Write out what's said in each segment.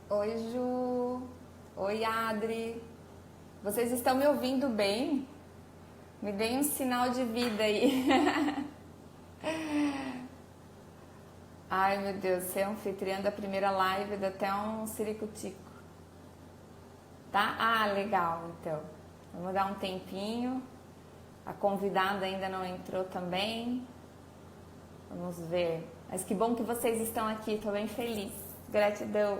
Oi, Ju. Oi, Adri. Vocês estão me ouvindo bem? Me deem um sinal de vida aí. Ai, meu Deus, ser anfitriã da primeira live dá até um ciricutico. Tá? Ah, legal, então. Vamos dar um tempinho. A convidada ainda não entrou também. Vamos ver. Mas que bom que vocês estão aqui, estou bem feliz. Gratidão.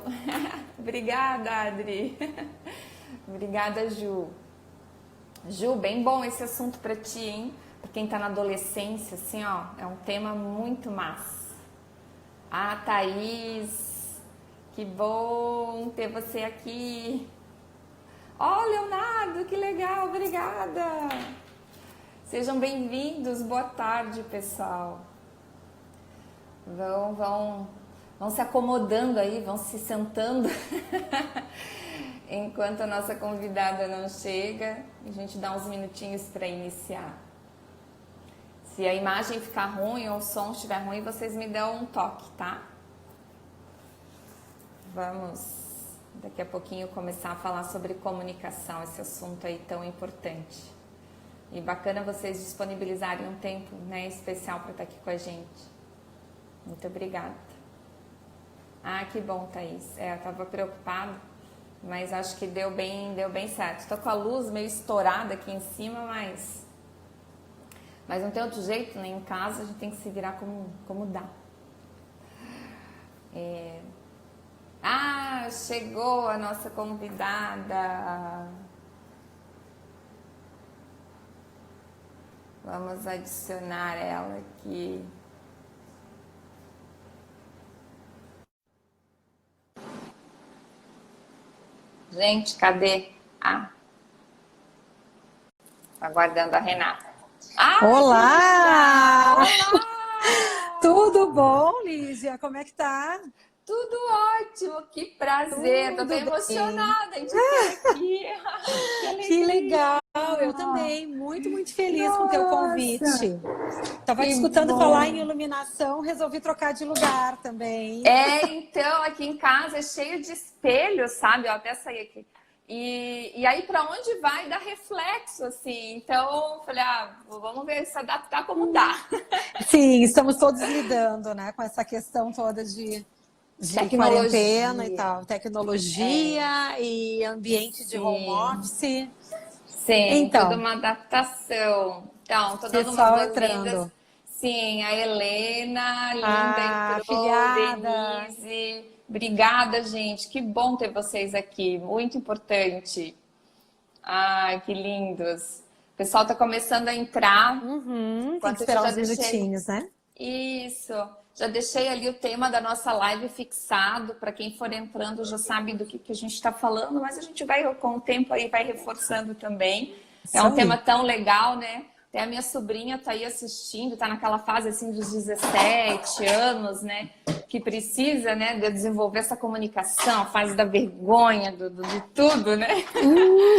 Obrigada, Adri. Obrigada, Ju. Ju, bem bom esse assunto para ti, hein? Para quem tá na adolescência, assim, ó, é um tema muito massa. Ah, Thaís, que bom ter você aqui. Ó, Leonardo, que legal, obrigada. Sejam bem-vindos, boa tarde, pessoal. Vão se acomodando aí, vão se sentando enquanto a nossa convidada não chega. A gente dá uns minutinhos para iniciar. Se a imagem ficar ruim ou o som estiver ruim, vocês me dão um toque, tá? Vamos daqui a pouquinho começar a falar sobre comunicação, esse assunto aí tão importante. E bacana vocês disponibilizarem um tempo, né, especial para estar aqui com a gente. Muito obrigada. Ah, que bom, Thaís. Eu tava preocupada, mas acho que deu bem certo. Tô com a luz meio estourada aqui em cima, mas não tem outro jeito, né? Em casa a gente tem que se virar como dá. Ah, chegou a nossa convidada. Vamos adicionar ela aqui. Gente, cadê? Ah, aguardando a Renata. Ah, Olá! Olá! Tudo bom, Lígia? Como é que tá? Tudo ótimo, que prazer. Tô Tudo bem bem. emocionada em te ter aqui. Que Que alegria. legal! Eu também, muito feliz com o teu Nossa, convite. Tava te que escutando falar em bom. iluminação, resolvi trocar de lugar também. Então, aqui em casa é cheio de espelhos, sabe? Eu até saí aqui. E aí, para onde vai, dá reflexo, assim. Então, falei, vamos ver se adaptar como dá. Sim, estamos todos lidando, né, com essa questão toda de quarentena e Tecnologia. tal, tecnologia e ambiente de home Sim. office. Sim, toda Então, uma adaptação. Então, tô dando umas pessoal boas-vindas. entrando. Sim, a Helena, linda, Ah, entrou, afiliada. Denise. Obrigada, gente. Que bom ter vocês aqui. Muito importante. Ai, que lindos. O pessoal tá começando a entrar. Tem que Enquanto isso, eu esperar já uns deixei. minutinhos, né? Isso. Já deixei ali o tema da nossa live fixado. Para quem for entrando já sabe do que a gente está falando, mas a gente vai, com o tempo aí, vai reforçando também. É Isso um tema aí. tão legal, né? Até a minha sobrinha tá aí assistindo, tá naquela fase assim dos 17 anos, né? Que precisa, né, de desenvolver essa comunicação, a fase da vergonha, de tudo, né?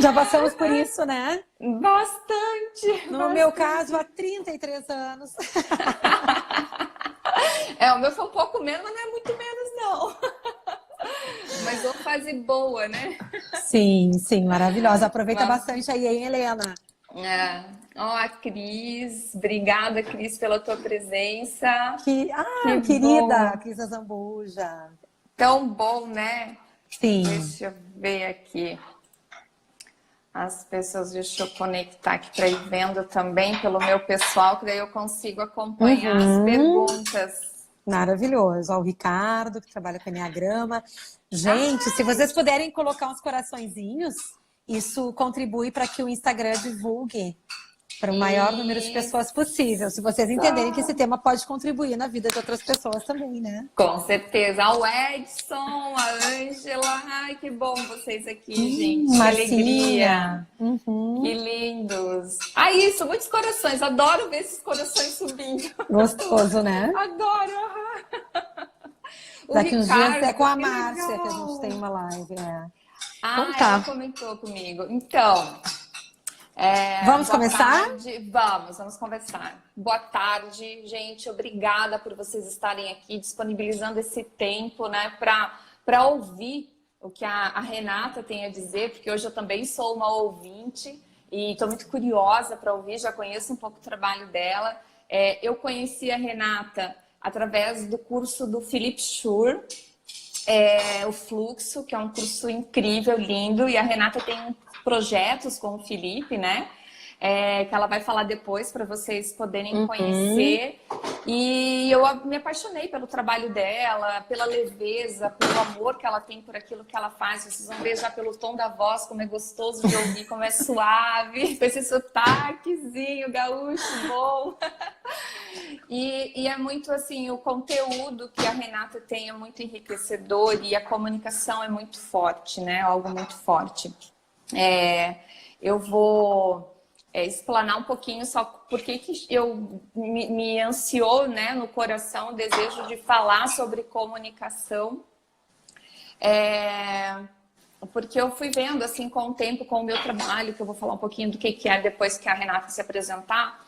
Já passamos por isso, né? Bastante, No meu caso, bastante. há 33 anos. O meu foi um pouco menos, mas não é muito menos, não. Mas uma fase boa, né? Sim, maravilhosa. Aproveita Uma... bastante aí, hein, Helena? É. Ó, a Cris, obrigada, Cris, pela tua presença. Que Querida bom, Cris Zambuja. tão bom, né? Sim. Deixa eu ver aqui. As pessoas, deixa eu conectar aqui para ir vendo também pelo meu pessoal, que daí eu consigo acompanhar as Uhum. perguntas. Maravilhoso. Ó, o Ricardo, que trabalha com Enneagrama. Gente, se Ai, vocês puderem colocar uns coraçõezinhos, isso contribui para que o Instagram divulgue para o maior número de pessoas possível. Se vocês isso! entenderem que esse tema pode contribuir na vida de outras pessoas também, né? Com certeza. O Edson, a Ângela. Ai, que bom vocês aqui, gente. Que alegria. Marcinha. Que lindos. Ah, isso, muitos corações. Adoro ver esses corações subindo. Gostoso, né? Adoro. Aham. O Daqui uns dias é com Ricardo, a que Márcia que a gente tem legal. uma live. Então Ah, ela tá. comentou comigo. Então, Vamos boa começar? tarde. Vamos conversar. Boa tarde, gente. Obrigada por vocês estarem aqui disponibilizando esse tempo, né, para ouvir o que a Renata tem a dizer, porque hoje eu também sou uma ouvinte e estou muito curiosa para ouvir, já conheço um pouco o trabalho dela. Eu conheci a Renata através do curso do Philip Schur, o Fluxo, que é um curso incrível, lindo, e a Renata tem projetos com o Felipe, né? Que ela vai falar depois para vocês poderem conhecer. E eu me apaixonei pelo trabalho dela, pela leveza, pelo amor que ela tem por aquilo que ela faz. Vocês vão ver já pelo tom da voz como é gostoso de ouvir, como é suave, com esse sotaquezinho gaúcho bom. E é muito assim, o conteúdo que a Renata tem é muito enriquecedor e a comunicação é muito forte, né? Algo muito forte. Eu vou explanar um pouquinho só porque que me ansiou, né, no coração o desejo de falar sobre comunicação. Porque eu fui vendo, assim, com o tempo, com o meu trabalho, que eu vou falar um pouquinho do que é depois que a Renata se apresentar.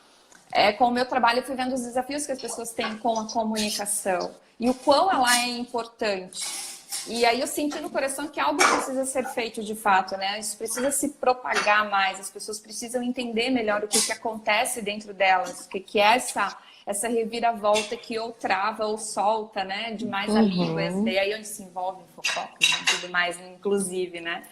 Com o meu trabalho, eu fui vendo os desafios que as pessoas têm com a comunicação e o quão ela é importante. E aí eu senti no coração que algo precisa ser feito de fato, né? Isso precisa se propagar mais, as pessoas precisam entender melhor o que acontece dentro delas, o que é essa reviravolta que ou trava ou solta, né? Demais a língua, e aí onde se envolve fofocas e tudo mais, inclusive, né?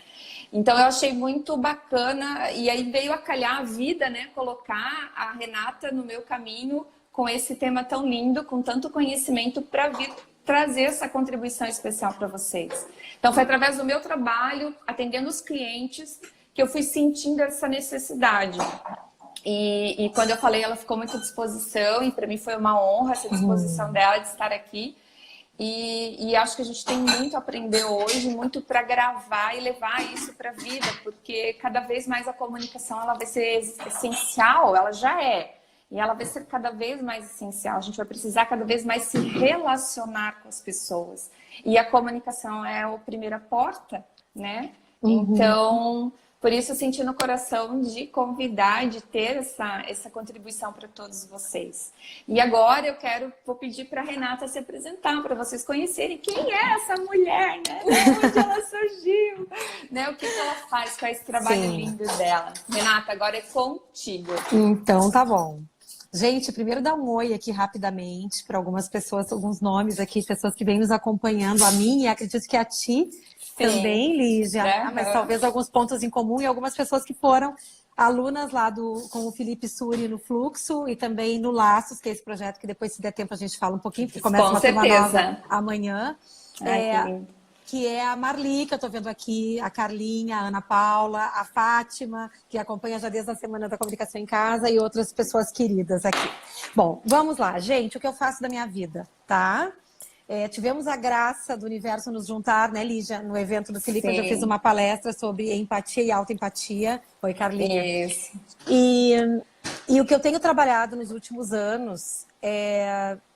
Então eu achei muito bacana, e aí veio a calhar a vida, né? Colocar a Renata no meu caminho com esse tema tão lindo, com tanto conhecimento para vir trazer essa contribuição especial para vocês. Então foi através do meu trabalho, atendendo os clientes, que eu fui sentindo essa necessidade. E quando eu falei, ela ficou muito à disposição, e para mim foi uma honra essa disposição dela de estar aqui. E acho que a gente tem muito a aprender hoje, muito para gravar e levar isso para a vida, porque cada vez mais a comunicação ela vai ser essencial, ela já é, e ela vai ser cada vez mais essencial. A gente vai precisar cada vez mais se relacionar com as pessoas. E a comunicação é a primeira porta, né? Então, por isso eu senti no coração de convidar, de ter essa contribuição para todos vocês. E agora vou pedir para a Renata se apresentar, para vocês conhecerem quem é essa mulher, né? Onde ela surgiu, né? O que ela faz com esse trabalho lindo dela. Renata, agora é contigo. Então, tá bom. Gente, primeiro dá um oi aqui rapidamente para algumas pessoas, alguns nomes aqui, pessoas que vêm nos acompanhando, a mim e acredito que a ti também, Lígia, mas talvez alguns pontos em comum e algumas pessoas que foram alunas lá com o Felipe Suri no Fluxo e também no Laços, que é esse projeto que depois, se der tempo, a gente fala um pouquinho, porque começa uma turma nova amanhã. Que é a Marli, que eu tô vendo aqui, a Carlinha, a Ana Paula, a Fátima, que acompanha já desde a Semana da Comunicação em Casa, e outras pessoas queridas aqui. Bom, vamos lá, gente, o que eu faço da minha vida, tá? Tivemos a graça do universo nos juntar, né, Lígia, no evento do Felipe, onde eu fiz uma palestra sobre empatia e autoempatia. Oi, Carlinha. Isso. E o que eu tenho trabalhado nos últimos anos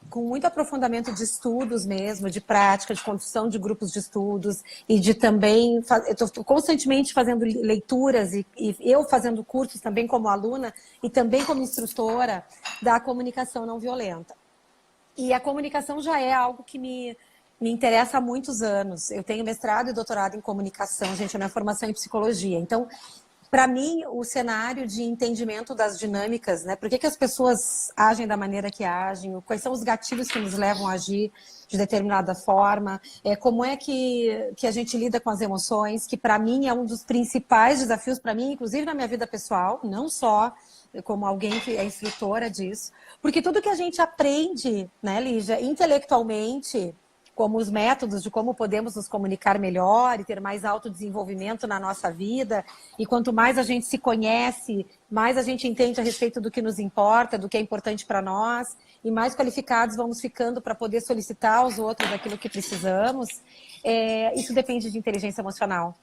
com muito aprofundamento de estudos mesmo, de prática, de construção de grupos de estudos e de também... Eu estou constantemente fazendo leituras e eu fazendo cursos também como aluna e também como instrutora da comunicação não violenta. E a comunicação já é algo que me interessa há muitos anos. Eu tenho mestrado e doutorado em comunicação, gente, a minha formação é em psicologia. Então, para mim, o cenário de entendimento das dinâmicas, né? Por que as pessoas agem da maneira que agem? Quais são os gatilhos que nos levam a agir de determinada forma? Como é que a gente lida com as emoções? Que para mim é um dos principais desafios, para mim, inclusive na minha vida pessoal, não só como alguém que é instrutora disso. Porque tudo que a gente aprende, né, Lígia, intelectualmente, como os métodos de como podemos nos comunicar melhor e ter mais autodesenvolvimento na nossa vida. E quanto mais a gente se conhece, mais a gente entende a respeito do que nos importa, do que é importante para nós, e mais qualificados vamos ficando para poder solicitar aos outros aquilo que precisamos. Isso depende de inteligência emocional.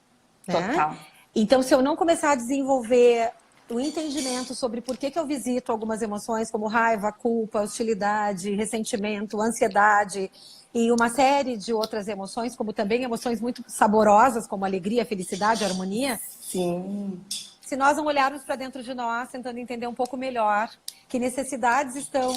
Né? Total. Então, se eu não começar a desenvolver o entendimento sobre por que eu visito algumas emoções como raiva, culpa, hostilidade, ressentimento, ansiedade e uma série de outras emoções, como também emoções muito saborosas, como alegria, felicidade, harmonia. Sim. se nós não olharmos para dentro de nós, tentando entender um pouco melhor que necessidades estão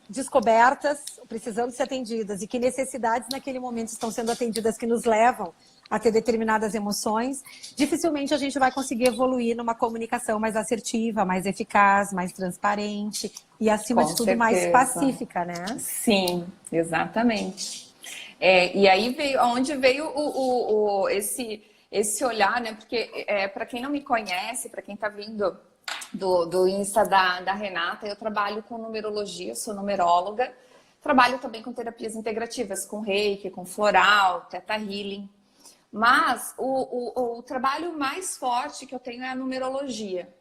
descobertas, precisando ser atendidas, e que necessidades naquele momento estão sendo atendidas que nos levam a ter determinadas emoções, dificilmente a gente vai conseguir evoluir numa comunicação mais assertiva, mais eficaz, mais transparente e, acima de tudo, mais pacífica, né? Sim, exatamente. E aí onde veio esse olhar, né? Porque para quem não me conhece, para quem está vindo do Insta da Renata, eu trabalho com numerologia, sou numeróloga, trabalho também com terapias integrativas, com reiki, com floral, theta healing. Mas o trabalho mais forte que eu tenho é a numerologia.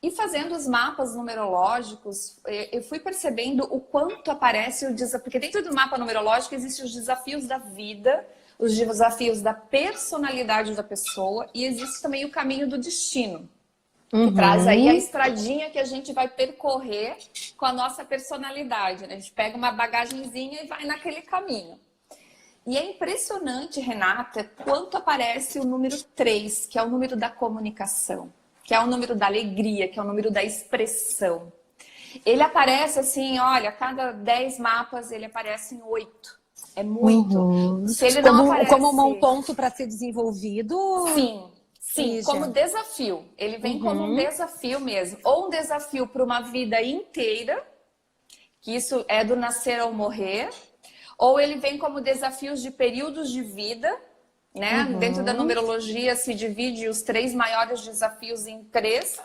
E fazendo os mapas numerológicos, eu fui percebendo o quanto aparece o desafio. Porque dentro do mapa numerológico existem os desafios da vida, os desafios da personalidade da pessoa, e existe também o caminho do destino, que traz aí a estradinha que a gente vai percorrer com a nossa personalidade, né? A gente pega uma bagagenzinha e vai naquele caminho. E é impressionante, Renata, quanto aparece o número 3, que é o número da comunicação, que é o número da alegria, que é o número da expressão. Ele aparece assim, olha, a cada 10 mapas ele aparece em 8. É muito. Se ele não aparece... Como um ponto para ser desenvolvido? Sim, como desafio. Ele vem como um desafio mesmo. Ou um desafio para uma vida inteira, que isso é do nascer ao morrer. Ou ele vem como desafios de períodos de vida, né? Dentro da numerologia se divide os 3 maiores desafios em 3.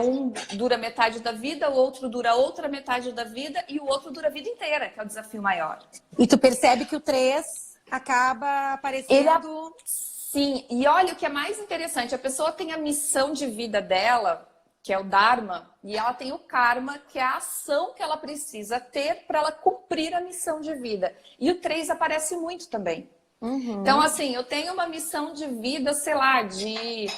Um dura metade da vida, o outro dura outra metade da vida e o outro dura a vida inteira, que é o desafio maior. E tu percebe que o 3 acaba aparecendo... Sim, e olha o que é mais interessante, a pessoa tem a missão de vida dela, que é o Dharma, e ela tem o Karma, que é a ação que ela precisa ter para ela cumprir a missão de vida. E o 3 aparece muito também. Então, assim, eu tenho uma missão de vida, sei lá, de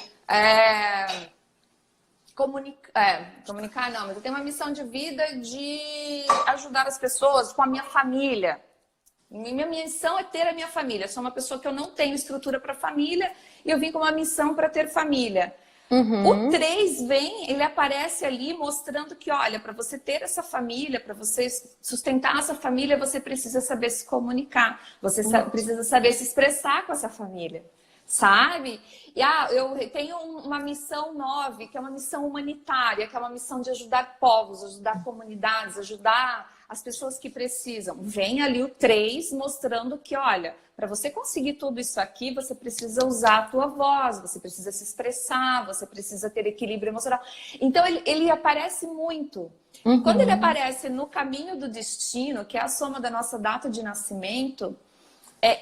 comunicar não, mas eu tenho uma missão de vida de ajudar as pessoas com a minha família. Minha missão é ter a minha família. Eu sou uma pessoa que eu não tenho estrutura para família e eu vim com uma missão para ter família. O 3 ele aparece ali mostrando que, olha, para você ter essa família, para você sustentar essa família, você precisa saber se comunicar, você precisa saber se expressar com essa família, sabe? E eu tenho uma missão 9, que é uma missão humanitária, que é uma missão de ajudar povos, ajudar comunidades, ajudar as pessoas que precisam. Vem ali o 3 mostrando que, olha, para você conseguir tudo isso aqui, você precisa usar a tua voz, você precisa se expressar, você precisa ter equilíbrio emocional. Então, ele aparece muito. Quando ele aparece no caminho do destino, que é a soma da nossa data de nascimento,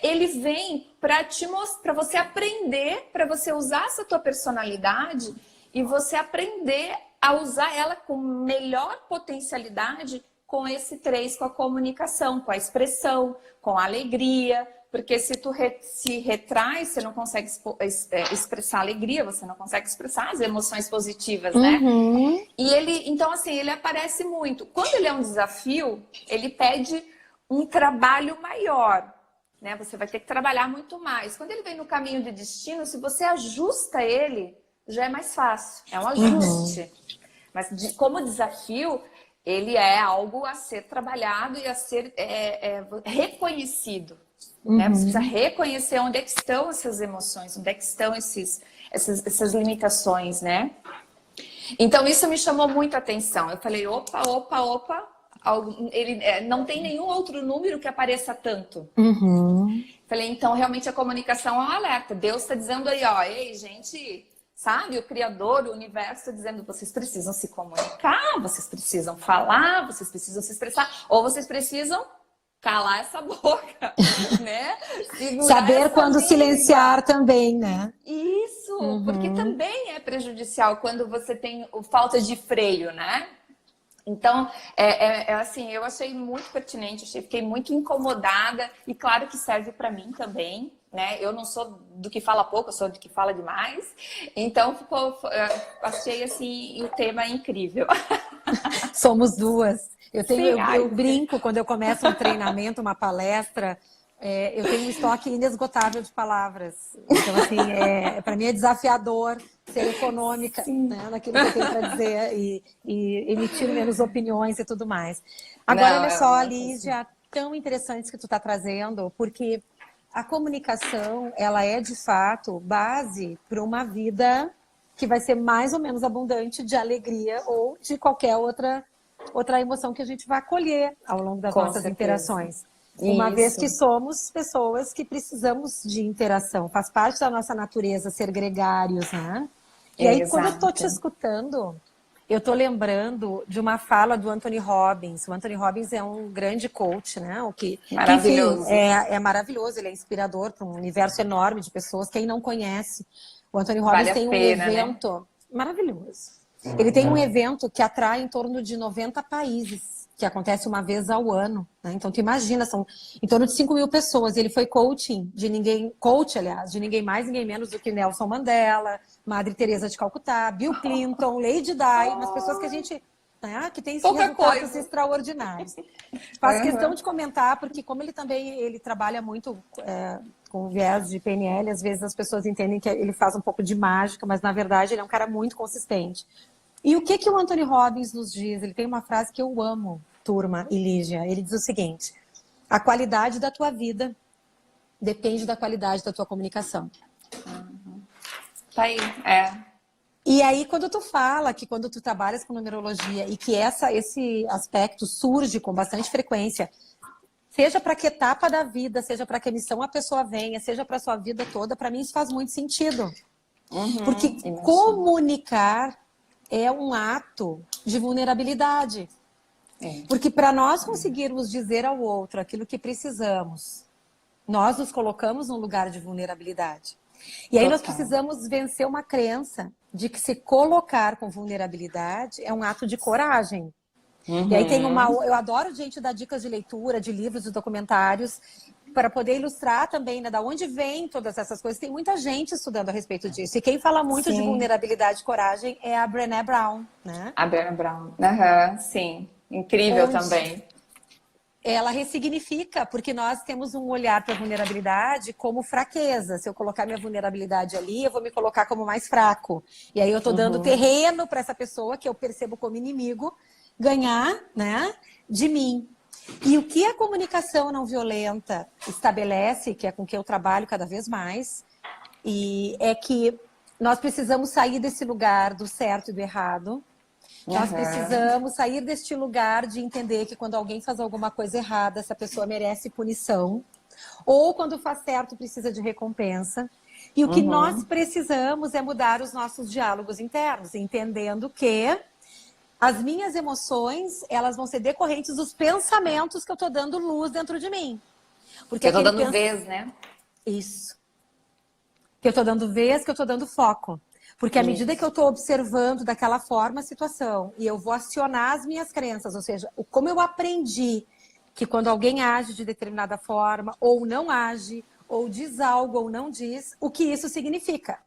ele vem para te mostrar, para você aprender, para você usar essa tua personalidade e você aprender a usar ela com melhor potencialidade com esse 3, com a comunicação, com a expressão, com a alegria, porque se tu se retrai, você não consegue expressar alegria, você não consegue expressar as emoções positivas, né? E então assim, ele aparece muito. Quando ele é um desafio, ele pede um trabalho maior, né? Você vai ter que trabalhar muito mais. Quando ele vem no caminho de destino, se você ajusta ele, já é mais fácil. É um ajuste. Mas como desafio, ele é algo a ser trabalhado e a ser reconhecido. Né? Você precisa reconhecer onde é que estão essas emoções, onde é que estão essas limitações, né? Então, isso me chamou muita atenção. Eu falei, opa. Ele não tem nenhum outro número que apareça tanto. Falei, então, realmente a comunicação é um alerta. Deus está dizendo aí, ó, ei, gente... Sabe, o Criador, o Universo está dizendo, vocês precisam se comunicar, vocês precisam falar, vocês precisam se expressar, ou vocês precisam calar essa boca, né? Saber quando silenciar também, né? Isso, porque também é prejudicial quando você tem falta de freio, né? Então, assim, eu achei muito pertinente, fiquei muito incomodada e claro que serve para mim também, né? Eu não sou do que fala pouco, eu sou do que fala demais. Então, achei assim o tema incrível. Somos duas. Eu brinco quando eu começo um treinamento, uma palestra, Eu tenho um estoque inesgotável de palavras. Então, assim, para mim é desafiador ser econômica, né, naquilo que eu tenho para dizer e emitir menos opiniões e tudo mais. Agora, Não, olha só, nossa, assim. Lígia, tão interessante que tu está trazendo, porque a comunicação, ela é, de fato, base para uma vida que vai ser mais ou menos abundante de alegria ou de qualquer outra emoção que a gente vai acolher ao longo das Com nossas certeza. interações. Uma vez que Isso. somos pessoas que precisamos de interação, faz parte da nossa natureza ser gregários, né? E aí, quando eu estou te Exato. escutando, eu estou lembrando de uma fala do Anthony Robbins. O Anthony Robbins é um grande coach, né? Que enfim, Maravilhoso. é maravilhoso, ele é inspirador para um universo enorme de pessoas. Quem não conhece, o Anthony Robbins Vale a tem um pena, né? evento maravilhoso. Ele tem um evento que atrai em torno de 90 países, que acontece uma vez ao ano, né? Então, tu imagina, são em torno de 5 mil pessoas. Ele foi coach, aliás, de ninguém mais, ninguém menos do que Nelson Mandela, Madre Teresa de Calcutá, Bill Clinton, Lady Di, umas pessoas que a gente, né, que tem Pouca resultados coisa. extraordinários. Faço questão Uhum. de comentar, porque como ele trabalha muito com viés de PNL, às vezes as pessoas entendem que ele faz um pouco de mágica, mas na verdade ele é um cara muito consistente. E o que o Anthony Robbins nos diz? Ele tem uma frase que eu amo, turma e Lígia. Ele diz o seguinte: a qualidade da tua vida depende da qualidade da tua comunicação. Tá aí. É. E aí, quando tu fala que quando tu trabalhas com numerologia e que esse aspecto surge com bastante frequência, seja para que etapa da vida, seja para que missão a pessoa venha, seja para sua vida toda, para mim isso faz muito sentido. Porque Imagina. comunicar é um ato de vulnerabilidade. É. Porque para nós conseguirmos dizer ao outro aquilo que precisamos, nós nos colocamos num lugar de vulnerabilidade. E aí nós Total. precisamos vencer uma crença de que se colocar com vulnerabilidade é um ato de coragem. E aí tem eu adoro gente dar dicas de leitura, de livros e documentários, para poder ilustrar também, né, da onde vem todas essas coisas. Tem muita gente estudando a respeito disso. E quem fala muito de Sim. vulnerabilidade e coragem é a Brené Brown, né? A Brené Brown. Aham, sim. Incrível Onde também. ela ressignifica, porque nós temos um olhar para a vulnerabilidade como fraqueza. Se eu colocar minha vulnerabilidade ali, eu vou me colocar como mais fraco. E aí eu estou dando terreno para essa pessoa que eu percebo como inimigo ganhar, né, de mim. E o que a comunicação não violenta estabelece, que é com que eu trabalho cada vez mais, e é que nós precisamos sair desse lugar do certo e do errado. Nós precisamos sair deste lugar de entender que quando alguém faz alguma coisa errada, essa pessoa merece punição. Ou quando faz certo, precisa de recompensa. E o que nós precisamos é mudar os nossos diálogos internos, entendendo que as minhas emoções, elas vão ser decorrentes dos pensamentos que eu estou dando luz dentro de mim. Porque Eu tô dando vez, né? Isso. Que eu estou dando vez, que eu estou dando foco. Porque à medida que eu estou observando daquela forma a situação e eu vou acionar as minhas crenças, ou seja, como eu aprendi que quando alguém age de determinada forma, ou não age, ou diz algo ou não diz, o que isso significa.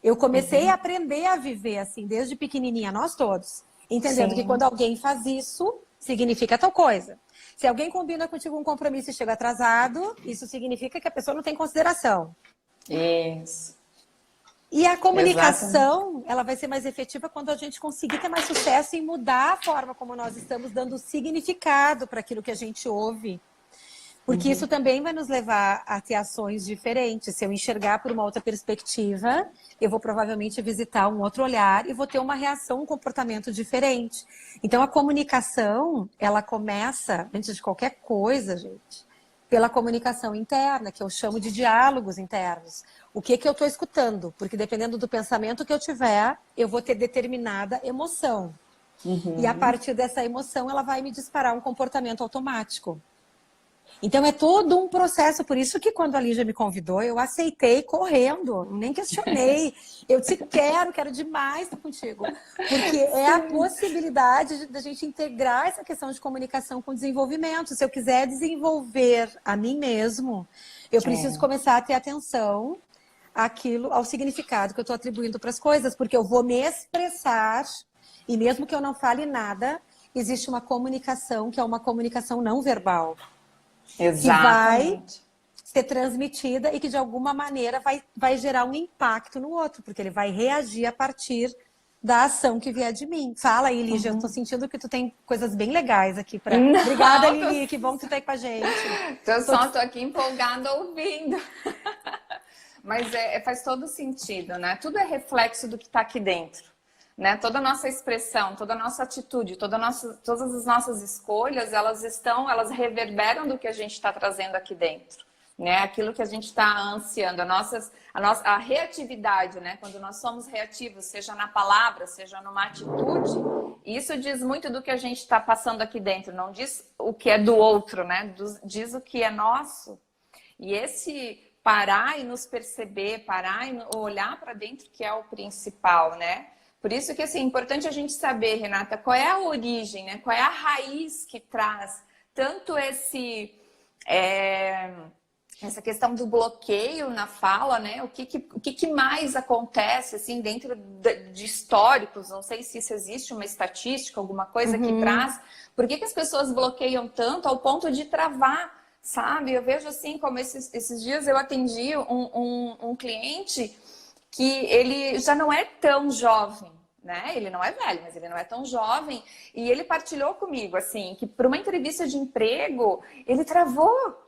Eu comecei a aprender a viver assim, desde pequenininha, nós todos. Entendendo que quando alguém faz isso, significa tal coisa. Se alguém combina contigo um compromisso e chega atrasado, isso significa que a pessoa não tem consideração. Isso. E a comunicação, Exatamente. ela vai ser mais efetiva quando a gente conseguir ter mais sucesso em mudar a forma como nós estamos dando significado para aquilo que a gente ouve. Porque isso também vai nos levar a ter ações diferentes. Se eu enxergar por uma outra perspectiva, eu vou provavelmente visitar um outro olhar e vou ter uma reação, um comportamento diferente. Então, a comunicação, ela começa, antes de qualquer coisa, gente, pela comunicação interna, que eu chamo de diálogos internos. O que eu estou escutando? Porque dependendo do pensamento que eu tiver, eu vou ter determinada emoção. E a partir dessa emoção, ela vai me disparar um comportamento automático. Então é todo um processo, por isso que quando a Lígia me convidou, eu aceitei correndo, nem questionei. Eu disse, quero demais estar contigo. Porque é a possibilidade da gente integrar essa questão de comunicação com desenvolvimento. Se eu quiser desenvolver a mim mesmo, eu preciso começar a ter atenção ao significado que eu estou atribuindo para as coisas, porque eu vou me expressar, e mesmo que eu não fale nada, existe uma comunicação que é uma comunicação não verbal. Exatamente. ser transmitida e que de alguma maneira vai gerar um impacto no outro, porque ele vai reagir a partir da ação que vier de mim. Fala aí, Lígia, eu tô sentindo que tu tem coisas bem legais aqui para. Obrigada, Lili, que bom que tu tá aí com a gente. Tô aqui empolgada ouvindo. Mas faz todo sentido, né? Tudo é reflexo do que está aqui dentro, né? Toda a nossa expressão, toda a nossa atitude, todas as nossas escolhas, elas reverberam do que a gente está trazendo aqui dentro, né? Aquilo que a gente está ansiando, a reatividade, né? Quando nós somos reativos, seja na palavra, seja numa atitude, isso diz muito do que a gente está passando aqui dentro, não diz o que é do outro, né? Diz o que é nosso. E esse parar e nos perceber, parar e olhar para dentro, que é o principal, né? Por isso que, assim, é importante a gente saber, Renata, qual é a origem, né? Qual é a raiz que traz tanto essa questão do bloqueio na fala, né? O que mais acontece, assim, dentro de históricos? Não sei se isso existe uma estatística, alguma coisa que traz. Por que as pessoas bloqueiam tanto ao ponto de travar, sabe? Eu vejo, assim, como esses dias eu atendi um cliente que ele já não é tão jovem, né? Ele não é velho, mas ele não é tão jovem. E ele partilhou comigo, assim, que por uma entrevista de emprego, ele travou.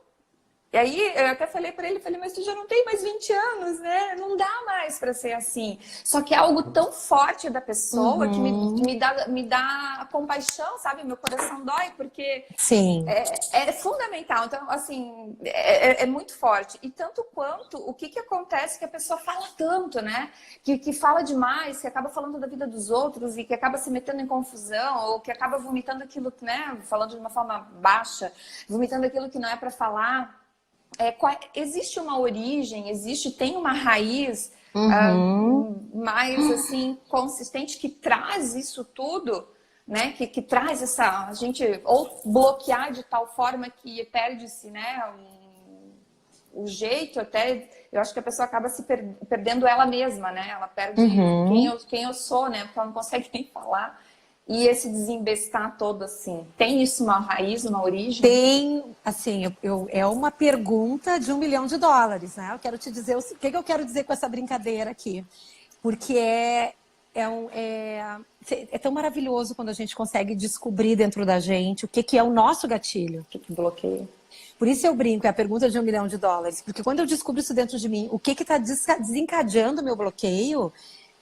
E aí eu até falei para ele, mas tu já não tem mais 20 anos, né? Não dá mais para ser assim. Só que é algo tão forte da pessoa que me dá compaixão, sabe? Meu coração dói, porque Sim. é fundamental. Então, assim, é muito forte. E tanto quanto o que acontece que a pessoa fala tanto, né? Que fala demais, que acaba falando da vida dos outros e que acaba se metendo em confusão, ou que acaba vomitando aquilo, né? Falando de uma forma baixa, vomitando aquilo que não é para falar. Existe uma origem, tem uma raiz mais assim consistente que traz isso tudo, né? Que traz a gente ou bloquear de tal forma que perde-se, né? O jeito até, eu acho que a pessoa acaba se perdendo ela mesma, né? Ela perde quem eu sou, né? Porque ela não consegue nem falar. E esse desembestar todo, assim, tem isso uma raiz, uma origem? Tem, assim, é uma pergunta de $1 milhão, né? Eu quero te dizer, o que eu quero dizer com essa brincadeira aqui? Porque é tão maravilhoso quando a gente consegue descobrir dentro da gente o que é o nosso gatilho. O que bloqueia? Por isso eu brinco, é a pergunta de $1 milhão. Porque quando eu descubro isso dentro de mim, o que está desencadeando o meu bloqueio,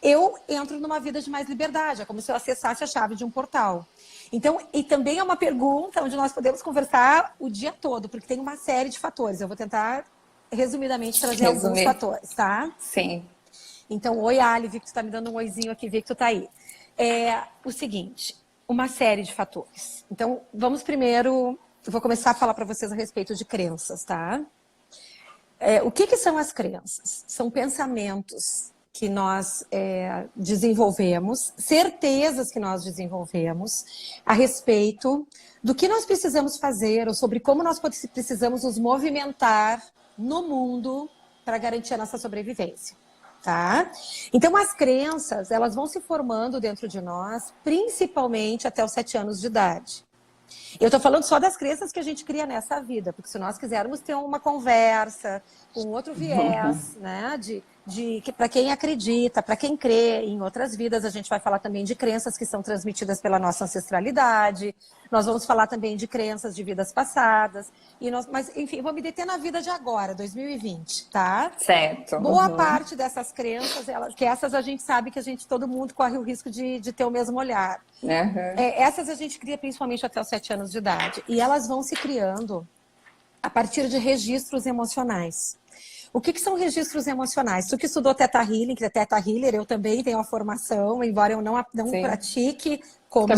eu entro numa vida de mais liberdade. É como se eu acessasse a chave de um portal. Então, e também é uma pergunta onde nós podemos conversar o dia todo, porque tem uma série de fatores. Eu vou tentar, resumidamente, trazer alguns fatores, tá? Sim. Então, oi, Ali, vi que tu tá me dando um oizinho aqui, vi que tu tá aí. O seguinte, uma série de fatores. Então, vamos primeiro... Eu vou começar a falar para vocês a respeito de crenças, tá? O que são as crenças? São pensamentos que nós desenvolvemos, certezas que nós desenvolvemos a respeito do que nós precisamos fazer ou sobre como nós precisamos nos movimentar no mundo para garantir a nossa sobrevivência, tá? Então, as crenças, elas vão se formando dentro de nós, principalmente até os 7 anos de idade. Eu estou falando só das crenças que a gente cria nessa vida, porque se nós quisermos ter uma conversa com outro viés, né, para quem acredita, para quem crê em outras vidas, a gente vai falar também de crenças que são transmitidas pela nossa ancestralidade, nós vamos falar também de crenças de vidas passadas, mas enfim, vou me deter na vida de agora, 2020, tá? Certo. Boa parte dessas crenças, essas a gente sabe que todo mundo corre o risco de ter o mesmo olhar. Essas a gente cria principalmente até os 7 anos de idade, e elas vão se criando a partir de registros emocionais. O que são registros emocionais? Tu que estudou Theta Healing, que é Theta Healer, eu também tenho uma formação, embora eu não pratique como...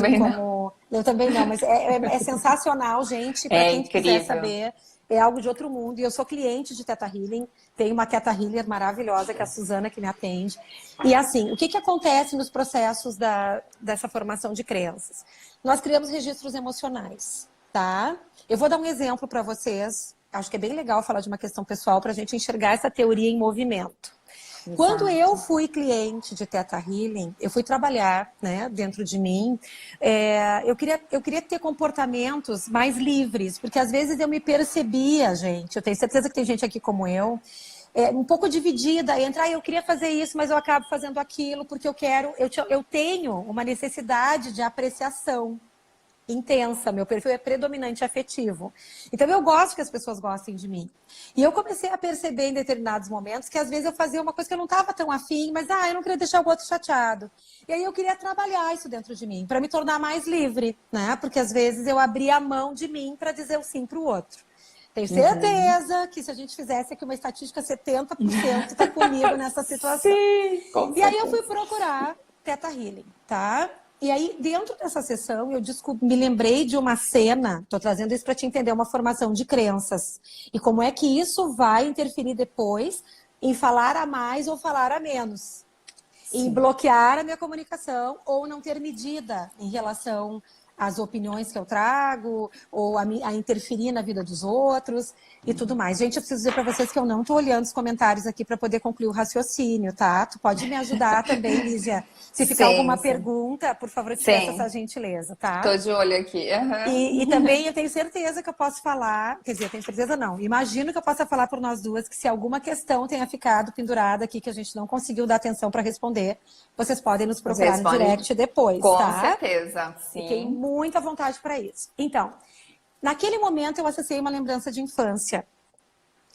Eu também não, mas é sensacional, gente, para quem quiser saber. É algo de outro mundo. E eu sou cliente de Theta Healing, tenho uma Theta Healer maravilhosa, que é a Suzana, que me atende. E assim, o que acontece nos processos dessa formação de crenças? Nós criamos registros emocionais, tá? Eu vou dar um exemplo para vocês. Acho que é bem legal falar de uma questão pessoal para a gente enxergar essa teoria em movimento. Quando Exato. eu fui cliente de Theta Healing, eu fui trabalhar, né, dentro de mim, eu queria ter comportamentos mais livres, porque às vezes eu me percebia, gente, eu tenho certeza que tem gente aqui como eu, um pouco dividida entre, eu queria fazer isso, mas eu acabo fazendo aquilo, porque eu tenho uma necessidade de apreciação intensa, meu perfil é predominante afetivo. Então eu gosto que as pessoas gostem de mim. E eu comecei a perceber em determinados momentos que às vezes eu fazia uma coisa que eu não estava tão afim, mas eu não queria deixar o outro chateado. E aí eu queria trabalhar isso dentro de mim, para me tornar mais livre, né? Porque às vezes eu abria a mão de mim para dizer o sim para o outro. Tenho certeza que se a gente fizesse aqui uma estatística, 70% está comigo nessa situação. Sim, com E aí eu fui certeza. procurar Theta Healing, tá? E aí, dentro dessa sessão, me lembrei de uma cena, estou trazendo isso para te entender, uma formação de crenças. E como é que isso vai interferir depois em falar a mais ou falar a menos. Em bloquear a minha comunicação ou não ter medida em relação às opiniões que eu trago, ou a interferir na vida dos outros e tudo mais. Gente, eu preciso dizer para vocês que eu não estou olhando os comentários aqui para poder concluir o raciocínio, tá? Tu pode me ajudar também, Lígia. Se ficar alguma Sim, sim. pergunta, por favor, eu te peço essa Sim, gentileza, tá? tô de olho aqui. E Aham. também eu tenho certeza que eu posso falar, quer dizer, eu tenho certeza não, imagino que eu possa falar por nós duas que se alguma questão tenha ficado pendurada aqui que a gente não conseguiu dar atenção para responder, vocês podem nos Você procurar no responde direct depois, com tá? certeza, Fiquei sim. muita vontade para isso. Então, naquele momento eu acessei uma lembrança de infância.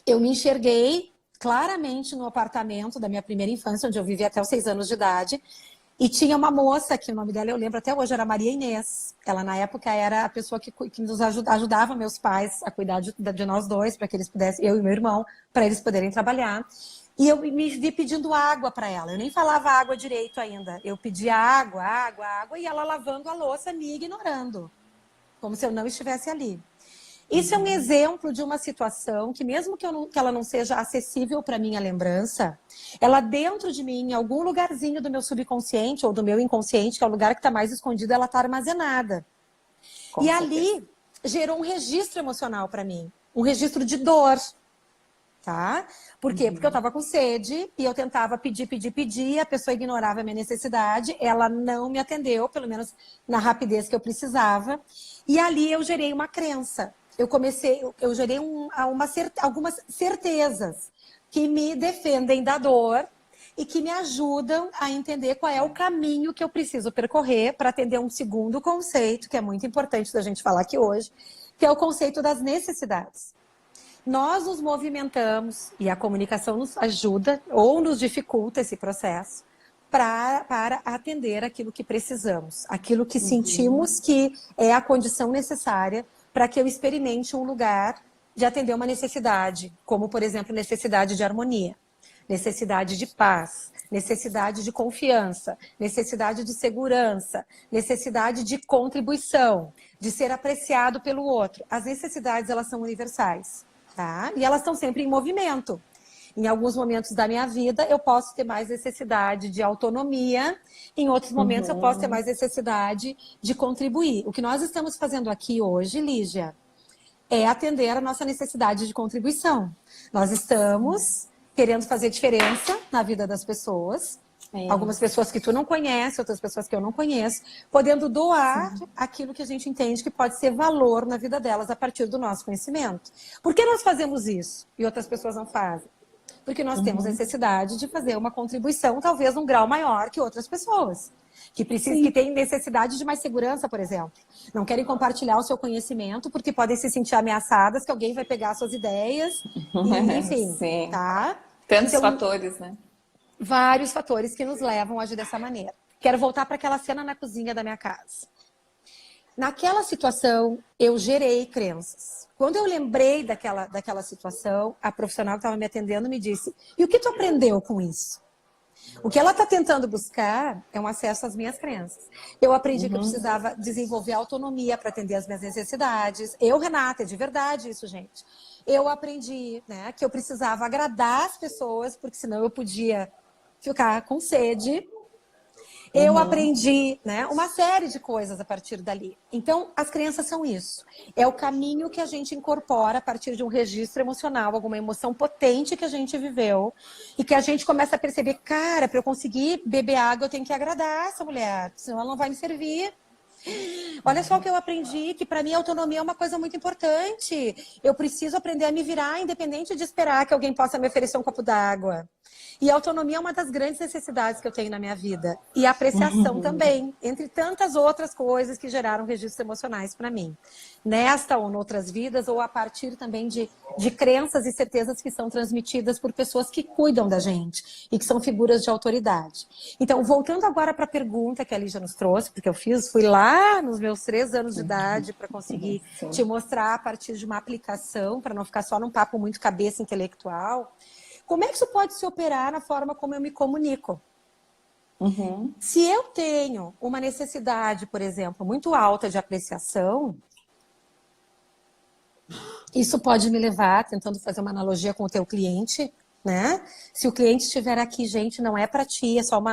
Eu me enxerguei claramente no apartamento da minha primeira infância, onde eu vivi até os 6 anos de idade. E tinha uma moça, que o nome dela eu lembro até hoje, era Maria Inês. Ela, na época, era a pessoa que nos ajudava meus pais a cuidar de nós dois, para que eles pudessem, eu e meu irmão, para eles poderem trabalhar. E eu me vi pedindo água para ela. Eu nem falava água direito ainda. Eu pedia água, água, água, e ela lavando a louça, me ignorando, como se eu não estivesse ali. Isso é um exemplo de uma situação que, mesmo que ela não seja acessível para minha lembrança, ela dentro de mim, em algum lugarzinho do meu subconsciente ou do meu inconsciente, que é o lugar que está mais escondido, ela está armazenada. Com E certeza. ali gerou um registro emocional para mim, um registro de dor, tá? Por quê? Porque eu estava com sede e eu tentava pedir, a pessoa ignorava a minha necessidade, ela não me atendeu, pelo menos na rapidez que eu precisava, e ali eu gerei uma crença. Eu gerei algumas certezas que me defendem da dor e que me ajudam a entender qual é o caminho que eu preciso percorrer para atender um segundo conceito, que é muito importante da gente falar aqui hoje, que é o conceito das necessidades. Nós nos movimentamos e a comunicação nos ajuda ou nos dificulta esse processo para atender aquilo que precisamos, aquilo que sentimos que é a condição necessária para que eu experimente um lugar de atender uma necessidade, como, por exemplo, necessidade de harmonia, necessidade de paz, necessidade de confiança, necessidade de segurança, necessidade de contribuição, de ser apreciado pelo outro. As necessidades, elas são universais, tá? E elas estão sempre em movimento. Em alguns momentos da minha vida, eu posso ter mais necessidade de autonomia, em outros momentos, eu posso ter mais necessidade de contribuir. O que nós estamos fazendo aqui hoje, Lígia, é atender a nossa necessidade de contribuição. Nós estamos querendo fazer diferença na vida das pessoas, algumas pessoas que tu não conhece, outras pessoas que eu não conheço, podendo doar aquilo que a gente entende que pode ser valor na vida delas a partir do nosso conhecimento. Por que nós fazemos isso e outras pessoas não fazem? Porque nós temos necessidade de fazer uma contribuição, talvez num grau maior que outras pessoas. Que têm necessidade de mais segurança, por exemplo. Não querem compartilhar o seu conhecimento porque podem se sentir ameaçadas, que alguém vai pegar suas ideias, e, enfim, Sim. tá? Tantos Então, fatores, né? vários fatores que nos levam a agir dessa maneira. Quero voltar para aquela cena na cozinha da minha casa. Naquela situação, eu gerei crenças. Quando eu lembrei daquela situação, a profissional que estava me atendendo me disse: e o que tu aprendeu com isso? O que ela está tentando buscar é um acesso às minhas crenças. Eu aprendi que eu precisava desenvolver autonomia para atender às minhas necessidades. Renata, é de verdade isso, gente. Eu aprendi, né, que eu precisava agradar as pessoas, porque senão eu podia ficar com sede. Eu aprendi, né, uma série de coisas a partir dali. Então, as crenças são isso. É o caminho que a gente incorpora a partir de um registro emocional, alguma emoção potente que a gente viveu e que a gente começa a perceber, cara, para eu conseguir beber água, eu tenho que agradar essa mulher, senão ela não vai me servir. Olha só o que eu aprendi, que para mim a autonomia é uma coisa muito importante. Eu preciso aprender a me virar, independente de esperar que alguém possa me oferecer um copo d'água. E a autonomia é uma das grandes necessidades que eu tenho na minha vida. E a apreciação também, entre tantas outras coisas que geraram registros emocionais para mim. Nesta ou noutras vidas, ou a partir também de crenças e certezas que são transmitidas por pessoas que cuidam da gente e que são figuras de autoridade. Então, voltando agora para a pergunta que a Lígia nos trouxe, porque eu fui lá nos meus 3 anos de idade para conseguir te mostrar a partir de uma aplicação, para não ficar só num papo muito cabeça intelectual. Como é que isso pode se operar na forma como eu me comunico? Se eu tenho uma necessidade, por exemplo, muito alta de apreciação, isso pode me levar, tentando fazer uma analogia com o teu cliente, né? Se o cliente estiver aqui, gente, não é para ti, é só uma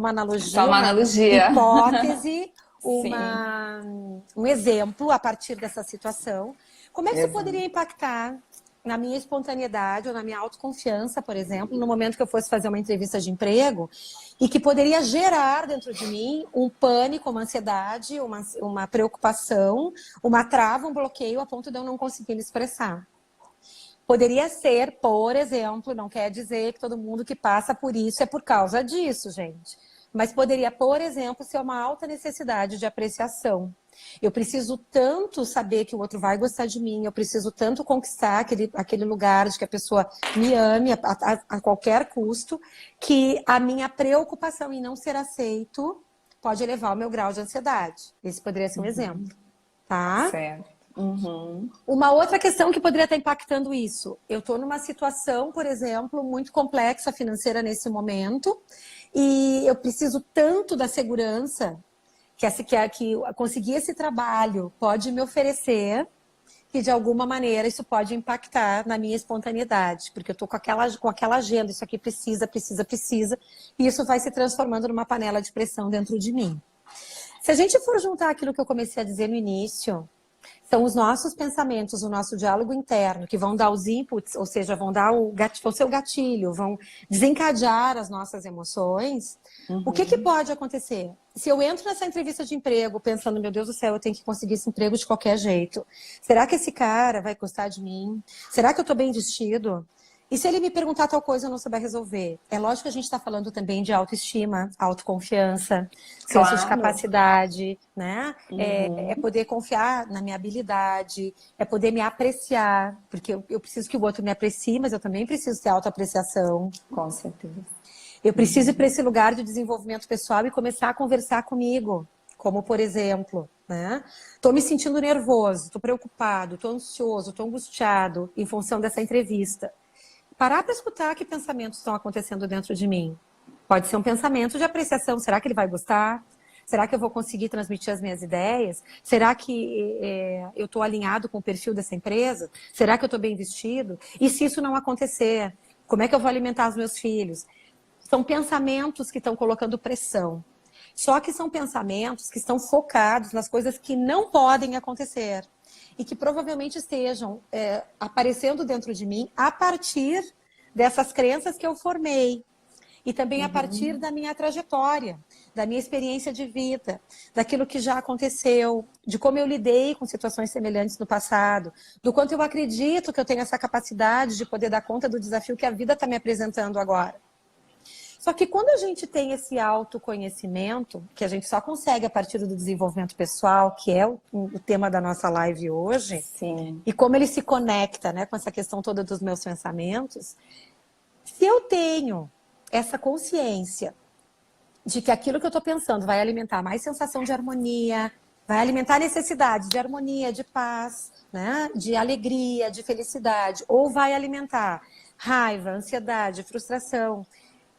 analogia. Só uma analogia. Hipótese, um exemplo a partir dessa situação. Como é que isso poderia impactar na minha espontaneidade ou na minha autoconfiança, por exemplo, no momento que eu fosse fazer uma entrevista de emprego e que poderia gerar dentro de mim um pânico, uma ansiedade, uma preocupação, uma trava, um bloqueio a ponto de eu não conseguir me expressar. Poderia ser, por exemplo, não quer dizer que todo mundo que passa por isso é por causa disso, gente. Mas poderia, por exemplo, ser uma alta necessidade de apreciação. Eu preciso tanto saber que o outro vai gostar de mim, eu preciso tanto conquistar aquele lugar de que a pessoa me ame a qualquer custo, que a minha preocupação em não ser aceito pode elevar o meu grau de ansiedade. Esse poderia ser um exemplo, tá? Certo. Uma outra questão que poderia estar impactando isso. Eu estou numa situação, por exemplo, muito complexa financeira nesse momento e eu preciso tanto da segurança que conseguir esse trabalho pode me oferecer, que de alguma maneira isso pode impactar na minha espontaneidade, porque eu estou com aquela agenda, isso aqui precisa, e isso vai se transformando numa panela de pressão dentro de mim. Se a gente for juntar aquilo que eu comecei a dizer no início, são os nossos pensamentos, o nosso diálogo interno, que vão dar os inputs, ou seja, vão ser o gatilho, vão desencadear as nossas emoções. O que pode acontecer? Se eu entro nessa entrevista de emprego pensando, meu Deus do céu, eu tenho que conseguir esse emprego de qualquer jeito. Será que esse cara vai gostar de mim? Será que eu estou bem vestido? E se ele me perguntar tal coisa, eu não souber resolver? É lógico que a gente está falando também de autoestima, autoconfiança, senso de capacidade, né? É poder confiar na minha habilidade, é poder me apreciar, porque eu preciso que o outro me aprecie, mas eu também preciso ter autoapreciação. Com certeza. Eu preciso ir para esse lugar de desenvolvimento pessoal e começar a conversar comigo. Como, por exemplo, né? Estou me sentindo nervoso, estou preocupado, estou ansioso, estou angustiado em função dessa entrevista. Parar para escutar que pensamentos estão acontecendo dentro de mim. Pode ser um pensamento de apreciação. Será que ele vai gostar? Será que eu vou conseguir transmitir as minhas ideias? Será que eu estou alinhado com o perfil dessa empresa? Será que eu estou bem vestido? E se isso não acontecer, como é que eu vou alimentar os meus filhos? São pensamentos que estão colocando pressão. Só que são pensamentos que estão focados nas coisas que não podem acontecer e que provavelmente estejam aparecendo dentro de mim a partir dessas crenças que eu formei e também a partir da minha trajetória, da minha experiência de vida, daquilo que já aconteceu, de como eu lidei com situações semelhantes no passado, do quanto eu acredito que eu tenho essa capacidade de poder dar conta do desafio que a vida está me apresentando agora. Só que quando a gente tem esse autoconhecimento, que a gente só consegue a partir do desenvolvimento pessoal, que é o tema da nossa live hoje, e como ele se conecta, né, com essa questão toda dos meus pensamentos, se eu tenho essa consciência de que aquilo que eu estou pensando vai alimentar mais sensação de harmonia, vai alimentar necessidades de harmonia, de paz, né, de alegria, de felicidade, ou vai alimentar raiva, ansiedade, frustração,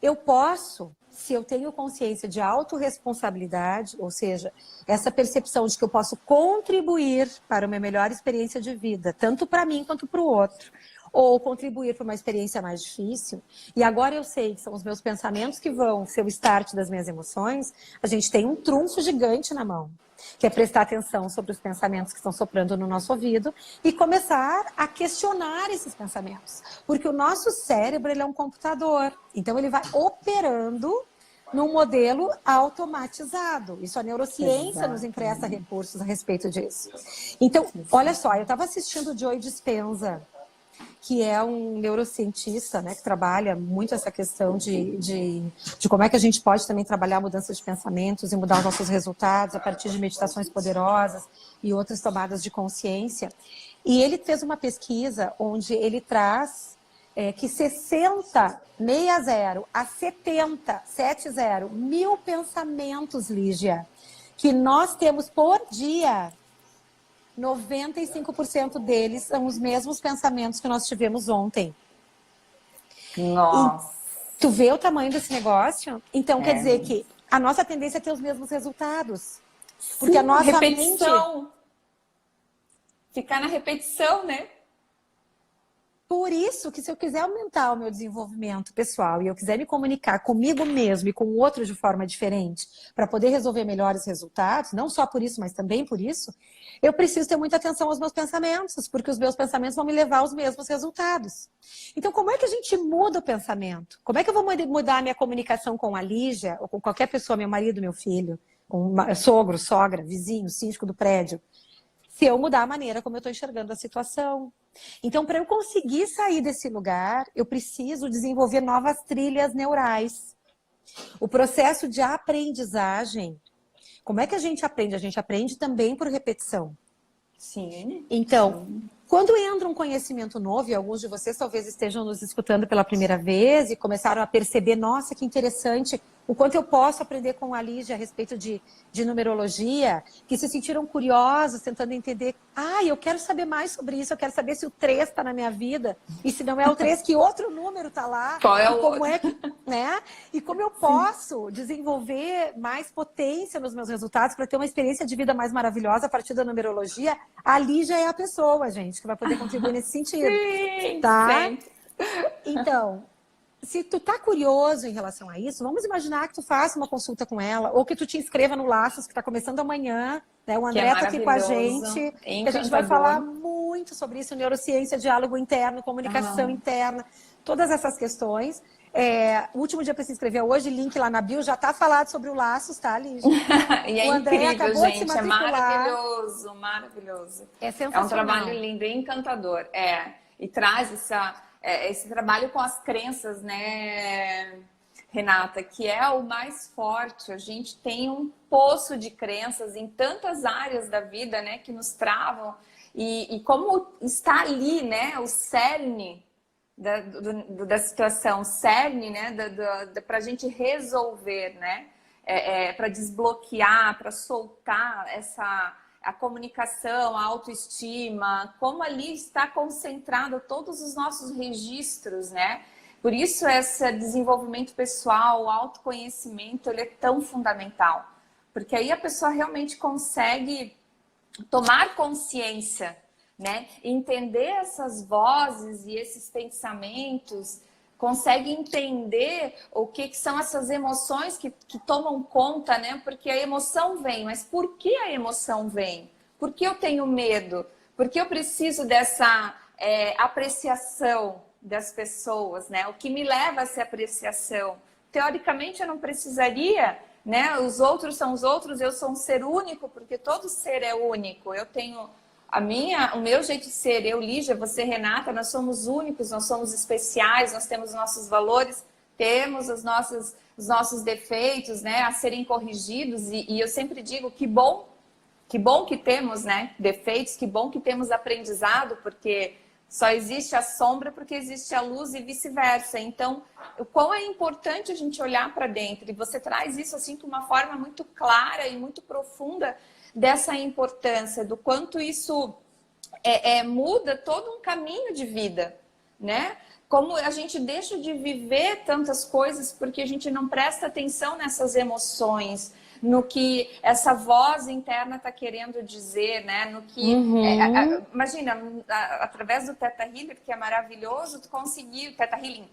eu posso, se eu tenho consciência de autorresponsabilidade, ou seja, essa percepção de que eu posso contribuir para uma melhor experiência de vida, tanto para mim quanto para o outro, ou contribuir para uma experiência mais difícil. E agora eu sei que são os meus pensamentos que vão ser o start das minhas emoções. A gente tem um trunfo gigante na mão, que é prestar atenção sobre os pensamentos que estão soprando no nosso ouvido e começar a questionar esses pensamentos. Porque o nosso cérebro, ele é um computador. Então, ele vai operando num modelo automatizado. Isso a neurociência nos empresta recursos a respeito disso. Então, olha só, eu estava assistindo o Joe Dispenza, que é um neurocientista, né, que trabalha muito essa questão de como é que a gente pode também trabalhar a mudança de pensamentos e mudar os nossos resultados a partir de meditações poderosas e outras tomadas de consciência. E ele fez uma pesquisa onde ele traz que 60 a 70 mil pensamentos, Lígia, que nós temos por dia, 95% deles são os mesmos pensamentos que nós tivemos ontem. Nossa! E tu vê o tamanho desse negócio? Então, quer dizer que a nossa tendência é ter os mesmos resultados. Porque a nossa repetição. mente... Ficar na repetição, né? Por isso que se eu quiser aumentar o meu desenvolvimento pessoal e eu quiser me comunicar comigo mesmo e com o outro de forma diferente para poder resolver melhores resultados, não só por isso, mas também por isso, eu preciso ter muita atenção aos meus pensamentos, porque os meus pensamentos vão me levar aos mesmos resultados. Então, como é que a gente muda o pensamento? Como é que eu vou mudar a minha comunicação com a Lígia, ou com qualquer pessoa, meu marido, meu filho, com sogro, sogra, vizinho, síndico do prédio, se eu mudar a maneira como eu estou enxergando a situação? Então, para eu conseguir sair desse lugar, eu preciso desenvolver novas trilhas neurais. O processo de aprendizagem, como é que a gente aprende? A gente aprende também por repetição. Sim. Então, quando entra um conhecimento novo, e alguns de vocês talvez estejam nos escutando pela primeira vez e começaram a perceber, nossa, que interessante, o quanto eu posso aprender com a Lígia a respeito de numerologia, que se sentiram curiosos, tentando entender, eu quero saber mais sobre isso, eu quero saber se o 3 está na minha vida, e se não é o 3, que outro número está lá, qual é e o como outro? né? E como eu posso desenvolver mais potência nos meus resultados para ter uma experiência de vida mais maravilhosa a partir da numerologia. A Lígia é a pessoa, gente, que vai poder contribuir nesse sentido. Sim, Tá? sempre. Então, se tu tá curioso em relação a isso, vamos imaginar que tu faça uma consulta com ela, ou que tu te inscreva no Laços, que está começando amanhã, né? O André está aqui com a gente, que a gente vai falar muito sobre isso, neurociência, diálogo interno, comunicação interna, todas essas questões. O último dia para se inscrever é hoje, link lá na bio, já está falado sobre o Laços, tá, Lígia? E é o André incrível, acabou de se gente, é matricular. maravilhoso, maravilhoso. É sensacional. É um trabalho lindo e encantador, e traz esse trabalho com as crenças, né, Renata, que é o mais forte. A gente tem um poço de crenças em tantas áreas da vida, né, que nos travam, e como está ali, né, o cerne da situação, o cerne, né, para a gente resolver, né, para desbloquear, para soltar a comunicação, a autoestima, como ali está concentrado todos os nossos registros, né? Por isso esse desenvolvimento pessoal, o autoconhecimento, ele é tão fundamental, porque aí a pessoa realmente consegue tomar consciência, né? Entender essas vozes e esses pensamentos, consegue entender o que são essas emoções que tomam conta, né? Porque a emoção vem, mas por que a emoção vem? Por que eu tenho medo? Por que eu preciso dessa apreciação das pessoas, né? O que me leva a essa apreciação? Teoricamente eu não precisaria, né? Os outros são os outros, eu sou um ser único, porque todo ser é único. Eu tenho o meu jeito de ser, eu, Lígia, você, Renata, nós somos únicos, nós somos especiais, nós temos os nossos valores, temos os nossos defeitos, né, a serem corrigidos, e eu sempre digo que bom que temos, né, defeitos, que bom que temos aprendizado, porque só existe a sombra porque existe a luz e vice-versa. Então, o quão é importante a gente olhar para dentro, e você traz isso assim de uma forma muito clara e muito profunda, dessa importância, do quanto isso muda todo um caminho de vida, né? como a gente deixa de viver tantas coisas porque a gente não presta atenção nessas emoções, no que essa voz interna está querendo dizer, né? No que imagina, através do Theta Healer, que é maravilhoso, tu conseguiu Theta Healing,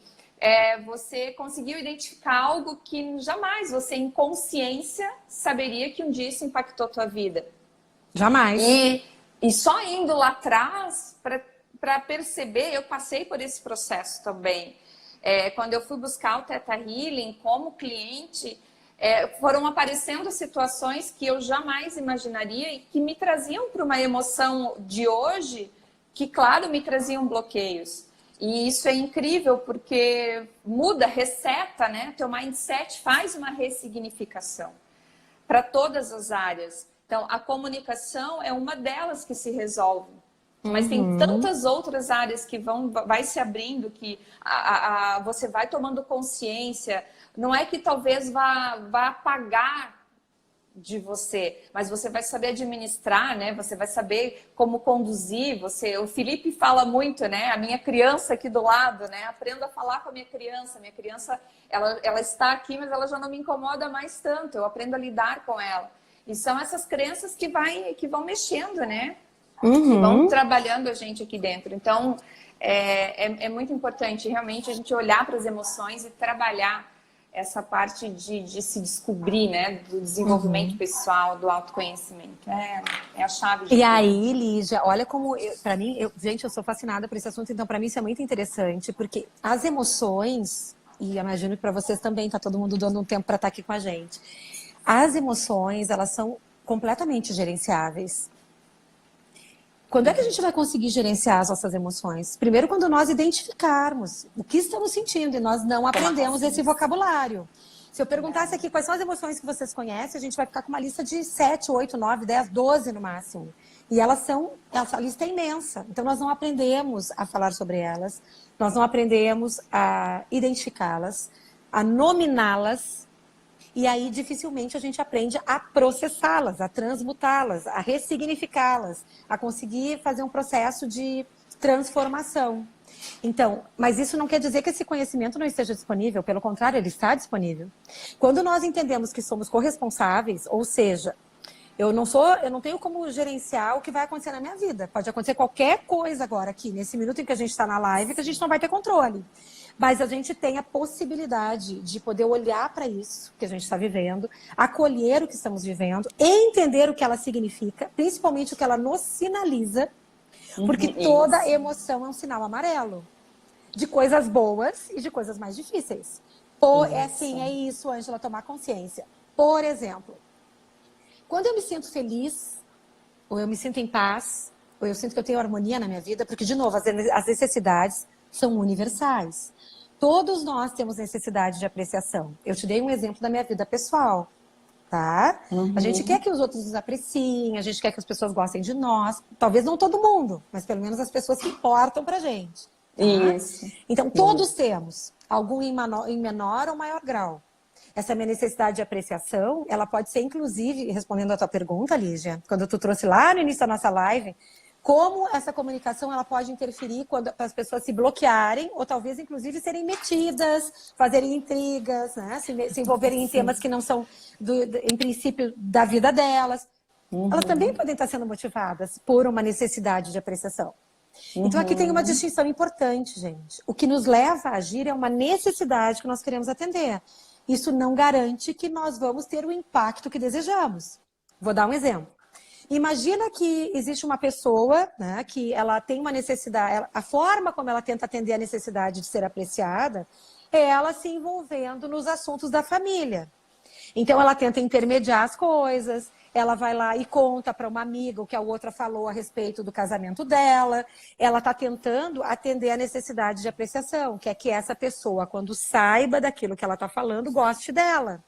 você conseguiu identificar algo que jamais você, em consciência, saberia que um dia isso impactou tua vida. Jamais. E só indo lá atrás para perceber, eu passei por esse processo também. Quando eu fui buscar o Theta Healing como cliente, foram aparecendo situações que eu jamais imaginaria e que me traziam para uma emoção de hoje, que, claro, me traziam bloqueios. E isso é incrível porque muda, reseta, né? Teu mindset faz uma ressignificação para todas as áreas. Então, a comunicação é uma delas que se resolve. Mas tem tantas outras áreas que vai se abrindo, que você vai tomando consciência. Não é que talvez vá apagar de você, mas você vai saber administrar, né? Você vai saber como conduzir. O Felipe fala muito, né? A minha criança aqui do lado, né? Aprendo a falar com a minha criança. Minha criança, ela está aqui, mas ela já não me incomoda mais tanto. Eu aprendo a lidar com ela. E são essas crenças que vão mexendo, né? Que vão trabalhando a gente aqui dentro. Então, é muito importante realmente a gente olhar para as emoções e trabalhar essa parte de se descobrir, né? Do desenvolvimento pessoal, do autoconhecimento. É a chave de E tudo. aí, Lígia, olha como, para mim, gente, eu sou fascinada por esse assunto, então para mim isso é muito interessante, porque as emoções, e imagino que para vocês também, tá todo mundo dando um tempo para estar aqui com a gente. As emoções, elas são completamente gerenciáveis. Quando é que a gente vai conseguir gerenciar as nossas emoções? Primeiro, quando nós identificarmos o que estamos sentindo e nós não aprendemos esse vocabulário. Se eu perguntasse aqui quais são as emoções que vocês conhecem, a gente vai ficar com uma lista de 7, 8, 9, 10, 12 no máximo. E essa lista é imensa. Então, nós não aprendemos a falar sobre elas, nós não aprendemos a identificá-las, a nominá-las. E aí, dificilmente, a gente aprende a processá-las, a transmutá-las, a ressignificá-las, a conseguir fazer um processo de transformação. Então, mas isso não quer dizer que esse conhecimento não esteja disponível, pelo contrário, ele está disponível. Quando nós entendemos que somos corresponsáveis, ou seja, eu não tenho como gerenciar o que vai acontecer na minha vida. Pode acontecer qualquer coisa agora aqui, nesse minuto em que a gente está na live, que a gente não vai ter controle. Mas a gente tem a possibilidade de poder olhar para isso que a gente está vivendo, acolher o que estamos vivendo, entender o que ela significa, principalmente o que ela nos sinaliza, porque toda emoção é um sinal amarelo de coisas boas e de coisas mais difíceis. É isso, Ângela, tomar consciência. Por exemplo, quando eu me sinto feliz, ou eu me sinto em paz, ou eu sinto que eu tenho harmonia na minha vida, porque, de novo, as necessidades são universais. Todos nós temos necessidade de apreciação. Eu te dei um exemplo da minha vida pessoal, tá? A gente quer que os outros nos apreciem, a gente quer que as pessoas gostem de nós. Talvez não todo mundo, mas pelo menos as pessoas que importam pra gente. Tá? Isso. Então, todos temos, algum em menor ou maior grau. Essa minha necessidade de apreciação, ela pode ser, inclusive, respondendo a tua pergunta, Lígia, quando tu trouxe lá no início da nossa live, como essa comunicação ela pode interferir para as pessoas se bloquearem ou talvez, inclusive, serem metidas, fazerem intrigas, né? se envolverem em temas que não são, em princípio, da vida delas. Elas também podem estar sendo motivadas por uma necessidade de apreciação. Então, aqui tem uma distinção importante, gente. O que nos leva a agir é uma necessidade que nós queremos atender. Isso não garante que nós vamos ter o impacto que desejamos. Vou dar um exemplo. Imagina que existe uma pessoa, né, que ela tem uma necessidade, a forma como ela tenta atender a necessidade de ser apreciada é ela se envolvendo nos assuntos da família. Então, ela tenta intermediar as coisas, ela vai lá e conta para uma amiga o que a outra falou a respeito do casamento dela. Ela está tentando atender a necessidade de apreciação, que é que essa pessoa, quando saiba daquilo que ela está falando, goste dela.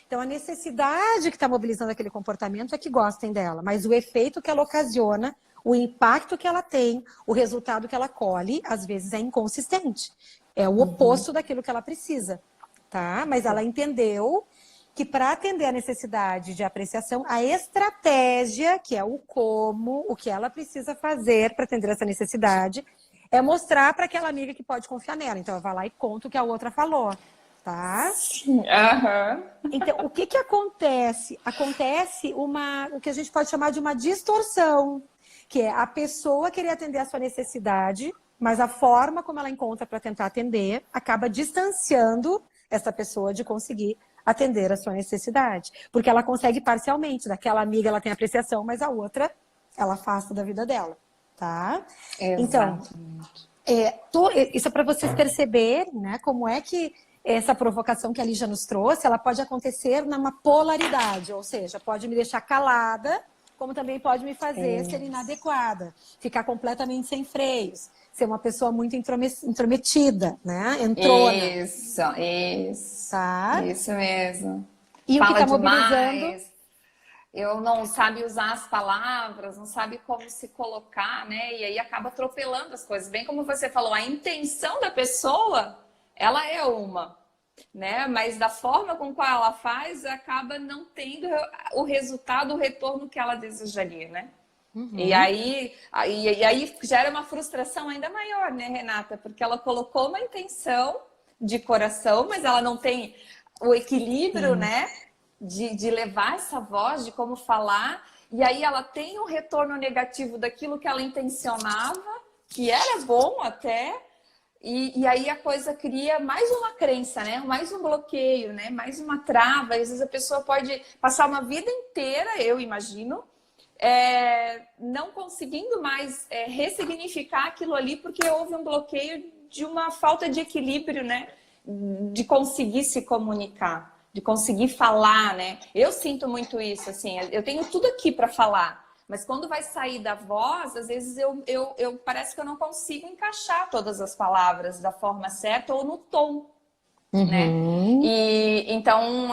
Então, a necessidade que está mobilizando aquele comportamento é que gostem dela, mas o efeito que ela ocasiona, o impacto que ela tem, o resultado que ela colhe, às vezes é inconsistente. É o oposto daquilo que ela precisa, tá? Mas ela entendeu que para atender a necessidade de apreciação, a estratégia, que é o como, o que ela precisa fazer para atender essa necessidade, é mostrar para aquela amiga que pode confiar nela. Então, eu vou lá e conto o que a outra falou, tá? Aham. Então, o que que acontece? Acontece o que a gente pode chamar de uma distorção, que é a pessoa querer atender a sua necessidade, mas a forma como ela encontra para tentar atender acaba distanciando essa pessoa de conseguir atender a sua necessidade. Porque ela consegue parcialmente. Daquela amiga ela tem apreciação, mas a outra ela afasta da vida dela, tá? Então, Exatamente. isso é para vocês perceberem, né, como é que essa provocação que a Lígia nos trouxe, ela pode acontecer numa polaridade, ou seja, pode me deixar calada, como também pode me fazer ser inadequada, ficar completamente sem freios, ser uma pessoa muito intrometida, né? Entrona. Isso. Tá? Isso mesmo. E o que Fala está mobilizando? demais. Eu não sabe usar as palavras, não sabe como se colocar, né? E aí acaba atropelando as coisas. Bem como você falou, a intenção da pessoa, ela é uma, né? Mas da forma com qual ela faz, acaba não tendo o resultado, o retorno que ela desejaria, né? E aí gera uma frustração ainda maior, né, Renata? Porque ela colocou uma intenção de coração, mas ela não tem o equilíbrio, né? De levar essa voz, de como falar. E aí ela tem um retorno negativo daquilo que ela intencionava, que era bom até. E aí a coisa cria mais uma crença, né? Mais um bloqueio, né? Mais uma trava. Às vezes a pessoa pode passar uma vida inteira, eu imagino, não conseguindo mais ressignificar aquilo ali porque houve um bloqueio de uma falta de equilíbrio, né? De conseguir se comunicar, de conseguir falar, né? Eu sinto muito isso, assim, eu tenho tudo aqui para falar, mas quando vai sair da voz, às vezes eu parece que eu não consigo encaixar todas as palavras da forma certa ou no tom. Né? E então,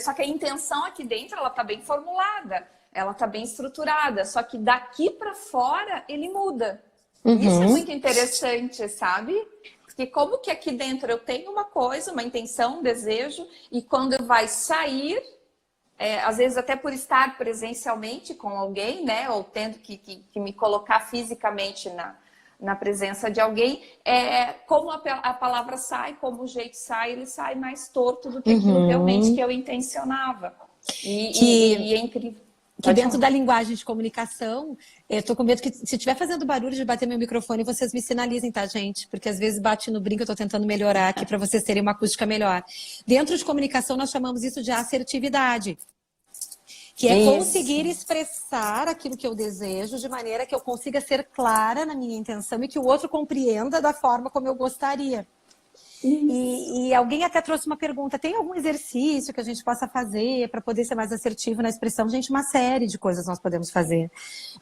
só que a intenção aqui dentro ela tá bem formulada, ela tá bem estruturada, só que daqui para fora ele muda. Isso é muito interessante, sabe? Porque como que aqui dentro eu tenho uma coisa, uma intenção, um desejo, e quando vai sair, às vezes até por estar presencialmente com alguém, né? Ou tendo que me colocar fisicamente na presença de alguém, como a palavra sai, como o jeito sai, ele sai mais torto do que aquilo realmente que eu intencionava. E é incrível. Que dentro da linguagem de comunicação, eu tô com medo que se estiver fazendo barulho de bater meu microfone, vocês me sinalizem, tá, gente? Porque às vezes bate no brinco, eu tô tentando melhorar aqui para vocês terem uma acústica melhor. Dentro de comunicação, nós chamamos isso de assertividade. Que é conseguir expressar aquilo que eu desejo de maneira que eu consiga ser clara na minha intenção e que o outro compreenda da forma como eu gostaria. E alguém até trouxe uma pergunta, tem algum exercício que a gente possa fazer para poder ser mais assertivo na expressão? Gente, uma série de coisas nós podemos fazer.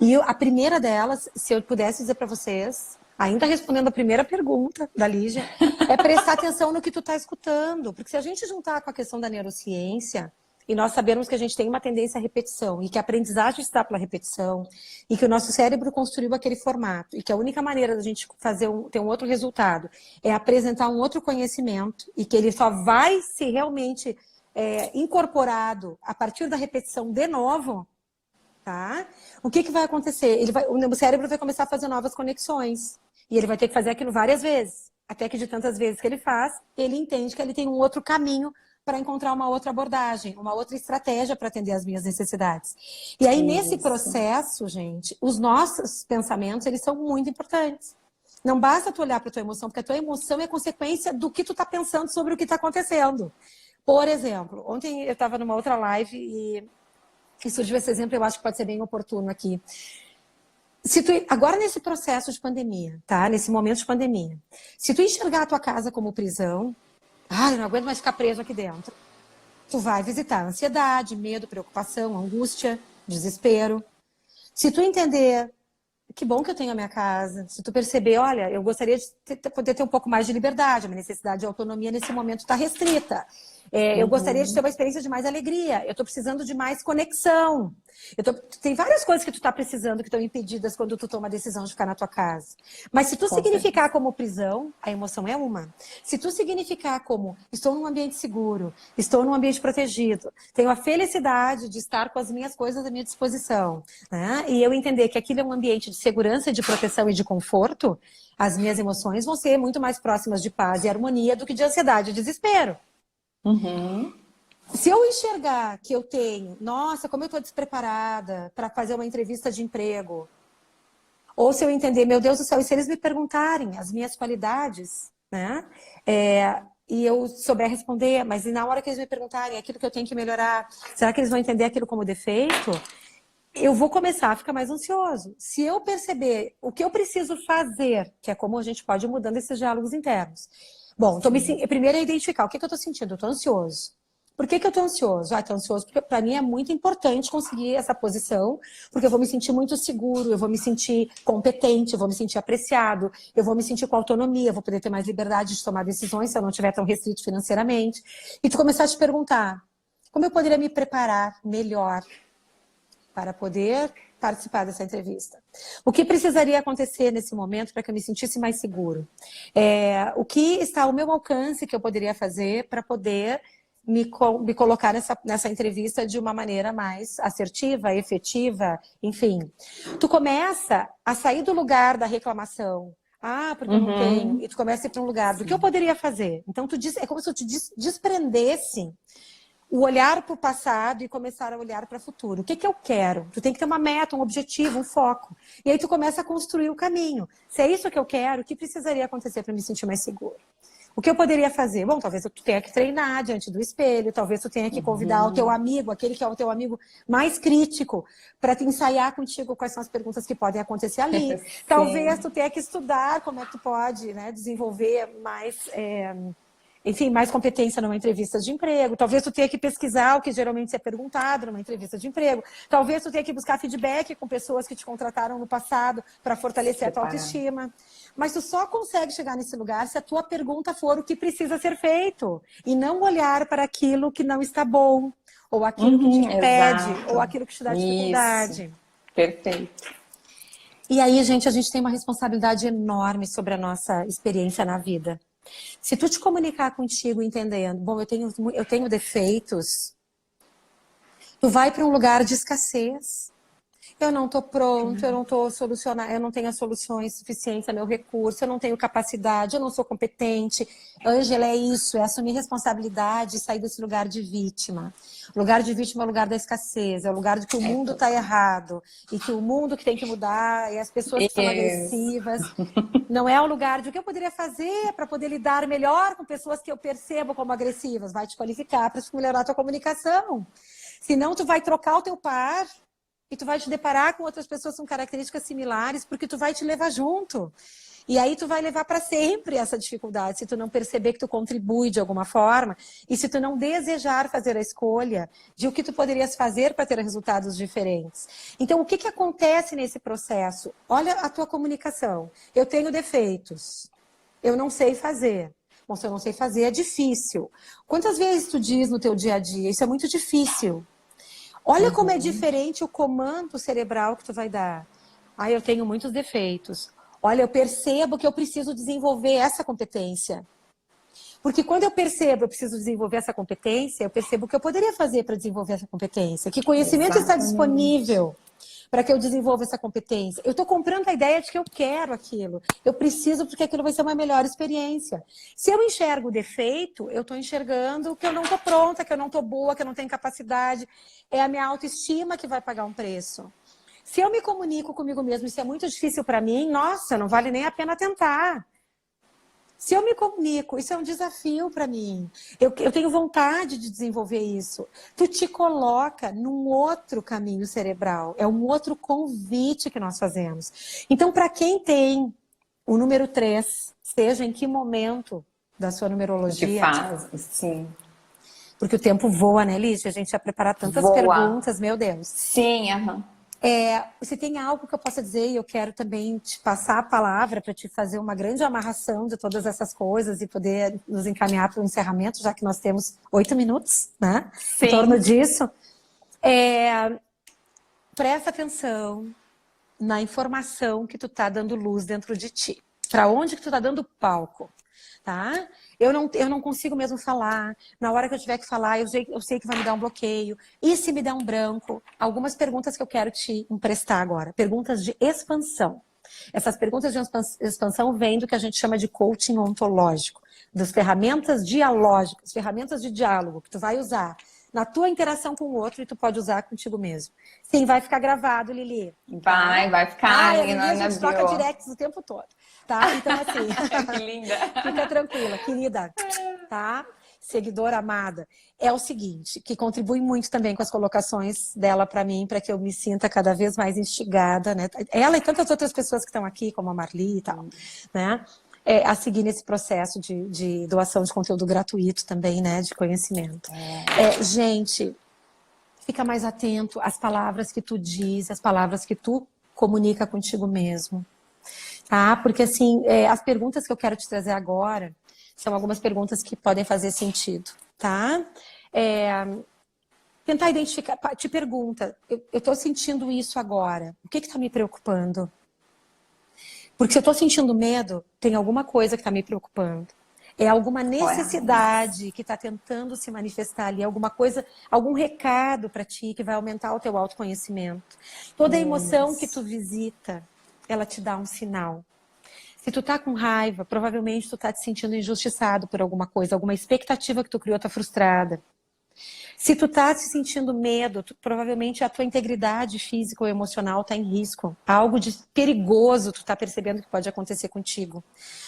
E a primeira delas, se eu pudesse dizer para vocês, ainda respondendo a primeira pergunta da Lígia, é prestar atenção no que tu está escutando. Porque se a gente juntar com a questão da neurociência, e nós sabemos que a gente tem uma tendência à repetição, e que a aprendizagem está pela repetição, e que o nosso cérebro construiu aquele formato, e que a única maneira da gente ter um outro resultado é apresentar um outro conhecimento, e que ele só vai ser realmente incorporado a partir da repetição de novo, tá? O que vai acontecer? O cérebro vai começar a fazer novas conexões, e ele vai ter que fazer aquilo várias vezes, até que de tantas vezes que ele faz, ele entende que ele tem um outro caminho para encontrar uma outra abordagem, uma outra estratégia para atender às minhas necessidades. E aí, nesse processo, gente, os nossos pensamentos, eles são muito importantes. Não basta tu olhar para a tua emoção, porque a tua emoção é consequência do que tu está pensando sobre o que está acontecendo. Por exemplo, ontem eu estava numa outra live e surgiu esse exemplo, eu acho que pode ser bem oportuno aqui. Agora nesse processo de pandemia, tá? Nesse momento de pandemia, se tu enxergar a tua casa como prisão, eu não aguento mais ficar preso aqui dentro. Tu vai visitar ansiedade, medo, preocupação, angústia, desespero. Se tu entender, que bom que eu tenho a minha casa. Se tu perceber, olha, eu gostaria de poder ter um pouco mais de liberdade. A minha necessidade de autonomia nesse momento está restrita. Eu gostaria de ter uma experiência de mais alegria. Eu estou precisando de mais conexão. Tem várias coisas que tu está precisando que estão impedidas quando tu toma a decisão de ficar na tua casa. Mas se tu significar como prisão, a emoção é uma. Se tu significar como estou num ambiente seguro, estou num ambiente protegido, tenho a felicidade de estar com as minhas coisas à minha disposição, né? E eu entender que aquilo é um ambiente de segurança, de proteção e de conforto, as minhas emoções vão ser muito mais próximas de paz e harmonia do que de ansiedade e desespero. Se eu enxergar que eu tenho, nossa, como eu estou despreparada para fazer uma entrevista de emprego, ou se eu entender, meu Deus do céu, e se eles me perguntarem as minhas qualidades, né? E eu souber responder, mas e na hora que eles me perguntarem aquilo que eu tenho que melhorar, será que eles vão entender aquilo como defeito? Eu vou começar a ficar mais ansioso. Se eu perceber o que eu preciso fazer, que é como a gente pode ir mudando esses diálogos internos. Bom, primeiro é identificar o que eu estou sentindo. Eu estou ansioso. Por que eu estou ansioso? Estou ansioso porque para mim é muito importante conseguir essa posição, porque eu vou me sentir muito seguro, eu vou me sentir competente, eu vou me sentir apreciado, eu vou me sentir com autonomia, eu vou poder ter mais liberdade de tomar decisões se eu não estiver tão restrito financeiramente. E tu começar a te perguntar, como eu poderia me preparar melhor para poder participar dessa entrevista? O que precisaria acontecer nesse momento para que eu me sentisse mais seguro? O que está ao meu alcance que eu poderia fazer para poder me colocar nessa entrevista de uma maneira mais assertiva, efetiva, enfim. Tu começa a sair do lugar da reclamação. Porque eu não tenho. E tu começa a ir para um lugar do que eu poderia fazer. Então, é como se eu te desprendesse o olhar para o passado e começar a olhar para o futuro. O que eu quero? Tu tem que ter uma meta, um objetivo, um foco. E aí tu começa a construir o caminho. Se é isso que eu quero, o que precisaria acontecer para me sentir mais seguro? O que eu poderia fazer? Bom, talvez tu tenha que treinar diante do espelho, talvez tu tenha que convidar o teu amigo, aquele que é o teu amigo mais crítico, para te ensaiar contigo quais são as perguntas que podem acontecer ali. Talvez tu tenha que estudar como é que tu pode, né, desenvolver mais... enfim, mais competência numa entrevista de emprego. Talvez tu tenha que pesquisar o que geralmente é perguntado numa entrevista de emprego. Talvez tu tenha que buscar feedback com pessoas que te contrataram no passado para fortalecer a tua autoestima. Mas tu só consegue chegar nesse lugar se a tua pergunta for o que precisa ser feito. E não olhar para aquilo que não está bom. Ou aquilo que te impede. Exato. Ou aquilo que te dá dificuldade. Isso. Perfeito. E aí, gente, a gente tem uma responsabilidade enorme sobre a nossa experiência na vida. Se tu te comunicar contigo entendendo, bom, eu tenho defeitos, tu vai para um lugar de escassez. Eu não estou pronto, eu não estou solucionando, eu não tenho as soluções suficientes a meu recurso, eu não tenho capacidade, eu não sou competente. Ângela, é isso, é assumir responsabilidade e sair desse lugar de vítima. O lugar de vítima é o lugar da escassez, é o lugar de que o mundo está errado e que o mundo que tem que mudar e as pessoas que são agressivas. Não é o lugar de o que eu poderia fazer para poder lidar melhor com pessoas que eu percebo como agressivas. Vai te qualificar para melhorar a tua comunicação. Senão tu vai trocar o teu par e tu vai te deparar com outras pessoas com características similares, porque tu vai te levar junto. E aí tu vai levar para sempre essa dificuldade, se tu não perceber que tu contribui de alguma forma, e se tu não desejar fazer a escolha de o que tu poderias fazer para ter resultados diferentes. Então, o que acontece nesse processo? Olha a tua comunicação. Eu tenho defeitos. Eu não sei fazer. Bom, se eu não sei fazer, é difícil. Quantas vezes tu diz no teu dia a dia, isso é muito difícil. Olha como é diferente o comando cerebral que tu vai dar. Eu tenho muitos defeitos. Olha, eu percebo que eu preciso desenvolver essa competência. Porque quando eu percebo que eu preciso desenvolver essa competência, eu percebo o que eu poderia fazer para desenvolver essa competência. Que conhecimento está disponível para que eu desenvolva essa competência. Eu estou comprando a ideia de que eu quero aquilo. Eu preciso porque aquilo vai ser uma melhor experiência. Se eu enxergo o defeito, eu estou enxergando que eu não estou pronta, que eu não estou boa, que eu não tenho capacidade. É a minha autoestima que vai pagar um preço. Se eu me comunico comigo mesmo, isso é muito difícil para mim, nossa, não vale nem a pena tentar. Se eu me comunico, isso é um desafio para mim. Eu tenho vontade de desenvolver isso. Tu te coloca num outro caminho cerebral. É um outro convite que nós fazemos. Então, para quem tem o número 3, seja em que momento da sua numerologia... De fase, sim. Porque o tempo voa, né, Lígia? A gente ia preparar tantas perguntas, meu Deus. Sim, aham. Se tem algo que eu possa dizer, e eu quero também te passar a palavra para te fazer uma grande amarração de todas essas coisas e poder nos encaminhar para o encerramento, já que nós temos 8 minutos, né? Em torno Sim. disso. Presta atenção na informação que tu tá dando luz dentro de ti. Para onde que tu tá dando palco, tá? Eu não consigo mesmo falar. Na hora que eu tiver que falar, eu sei que vai me dar um bloqueio. E se me der um branco? Algumas perguntas que eu quero te emprestar agora. Perguntas de expansão. Essas perguntas de expansão vêm do que a gente chama de coaching ontológico, das ferramentas dialógicas, ferramentas de diálogo que tu vai usar na tua interação com o outro e tu pode usar contigo mesmo. Sim, vai ficar gravado, Lili. Vai, vai ficar ali a na gente troca bio. directs o tempo todo, tá? Então, assim... Que linda. Fica tranquila, querida, tá? Seguidora amada. É o seguinte, que contribui muito também com as colocações dela para mim, para que eu me sinta cada vez mais instigada, né? Ela e tantas outras pessoas que estão aqui, como a Marli e tal, né? A seguir nesse processo de doação de conteúdo gratuito também, né? De conhecimento. Gente, fica mais atento às palavras que tu diz, às palavras que tu comunica contigo mesmo. Tá? Porque, assim, as perguntas que eu quero te trazer agora são algumas perguntas que podem fazer sentido, tá? Tentar identificar, te pergunta, eu estou sentindo isso agora, o que está me preocupando? Porque se eu estou sentindo medo, tem alguma coisa que está me preocupando. É alguma necessidade que está tentando se manifestar ali, alguma coisa, algum recado para ti que vai aumentar o teu autoconhecimento. Toda emoção que tu visita, ela te dá um sinal. Se tu tá com raiva, provavelmente tu tá te sentindo injustiçado por alguma coisa, alguma expectativa que tu criou tá frustrada. Se tu tá se sentindo medo, provavelmente a tua integridade física ou emocional tá em risco. Algo de perigoso tu tá percebendo que pode acontecer contigo.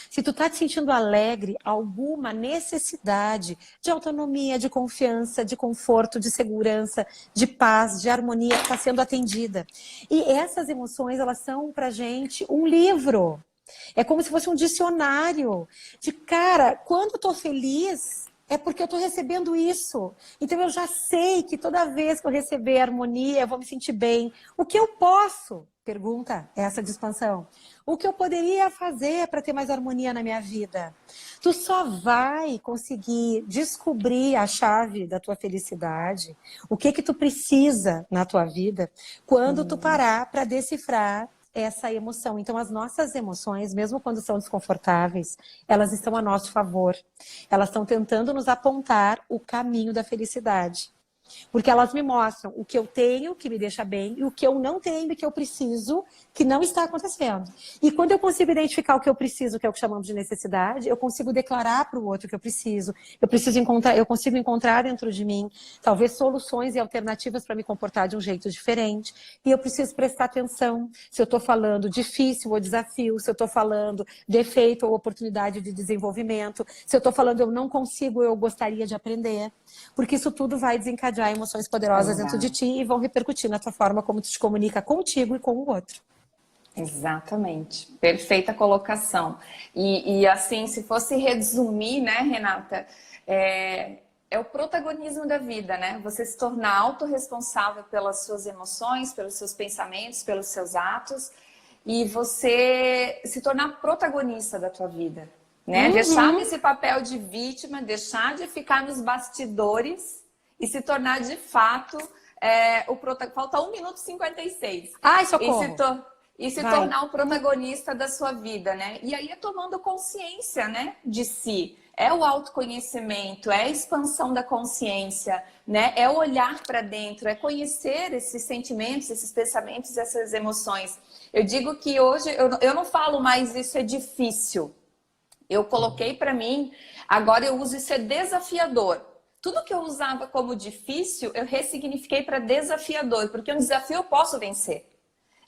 Se tu tá te sentindo alegre, alguma necessidade de autonomia, de confiança, de conforto, de segurança, de paz, de harmonia está sendo atendida. E essas emoções, elas são pra gente um livro. É como se fosse um dicionário de, cara, quando eu tô feliz, é porque eu tô recebendo isso. Então eu já sei que toda vez que eu receber harmonia, eu vou me sentir bem. O que eu posso? Pergunta essa de expansão. O que eu poderia fazer para ter mais harmonia na minha vida? Tu só vai conseguir descobrir a chave da tua felicidade, o que tu precisa na tua vida, quando tu parar para decifrar essa emoção. Então, as nossas emoções, mesmo quando são desconfortáveis, elas estão a nosso favor. Elas estão tentando nos apontar o caminho da felicidade. Porque elas me mostram o que eu tenho, que me deixa bem, e o que eu não tenho e que eu preciso, que não está acontecendo. E quando eu consigo identificar o que eu preciso, que é o que chamamos de necessidade, eu consigo declarar para o outro que eu preciso. Eu consigo encontrar dentro de mim, talvez, soluções e alternativas para me comportar de um jeito diferente. E eu preciso prestar atenção se eu estou falando difícil ou desafio, se eu estou falando defeito ou oportunidade de desenvolvimento, se eu estou falando eu não consigo, eu gostaria de aprender. Porque isso tudo vai desencadear emoções poderosas dentro de ti e vão repercutir na tua forma como tu te comunica contigo e com o outro. Exatamente, perfeita colocação. E assim, se fosse resumir, né, Renata, é o protagonismo da vida, né? Você se tornar autorresponsável pelas suas emoções, pelos seus pensamentos, pelos seus atos, e você se tornar protagonista da tua vida, né? Deixar esse papel de vítima, deixar de ficar nos bastidores e se tornar de fato o protagonista. Falta 1 minuto e 56. Ai, socorro! E se tornar o protagonista da sua vida, né? E aí é tomando consciência, né, de si. É o autoconhecimento, é a expansão da consciência, né? É o olhar para dentro, é conhecer esses sentimentos, esses pensamentos, essas emoções. Eu digo que hoje eu não falo mais isso é difícil. Eu coloquei para mim, agora eu uso isso é desafiador. Tudo que eu usava como difícil, eu ressignifiquei para desafiador, porque um desafio eu posso vencer.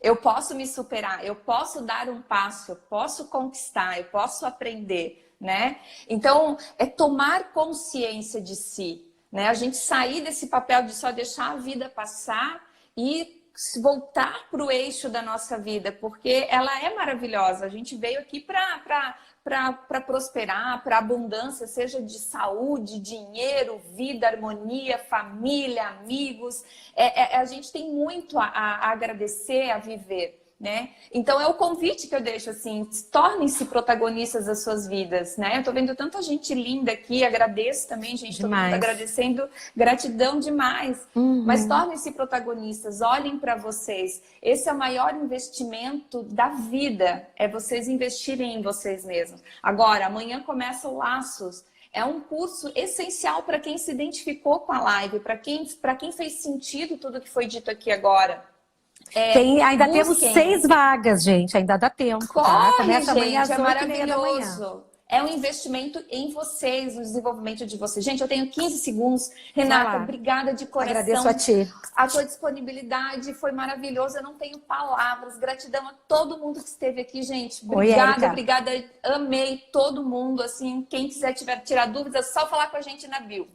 Eu posso me superar, eu posso dar um passo, eu posso conquistar, eu posso aprender, né? Então, é tomar consciência de si, né? A gente sair desse papel de só deixar a vida passar e voltar para o eixo da nossa vida, porque ela é maravilhosa. A gente veio aqui para para prosperar, para abundância, seja de saúde, dinheiro, vida, harmonia, família, amigos. A gente tem muito a agradecer, a viver. Né? Então é o convite que eu deixo assim, tornem-se protagonistas das suas vidas, né? Eu tô vendo tanta gente linda aqui, agradeço também, gente, todo mundo agradecendo, gratidão demais. Mas tornem-se protagonistas, olhem para vocês. Esse é o maior investimento da vida, é vocês investirem em vocês mesmos. Agora, amanhã começa o Laços. É um curso essencial para quem se identificou com a live, para quem fez sentido tudo que foi dito aqui agora. Ainda temos 6 vagas, gente. Ainda dá tempo. Corre, começa amanhã às gente, é 8h30 maravilhoso. É um investimento em vocês, no desenvolvimento de vocês. Gente, eu tenho 15 segundos. Renata, obrigada de coração. Agradeço a ti. A tua disponibilidade foi maravilhosa. Eu não tenho palavras. Gratidão a todo mundo que esteve aqui, gente. Obrigada, obrigada. Amei todo mundo. Assim, quem quiser tirar dúvidas, é só falar com a gente na bio.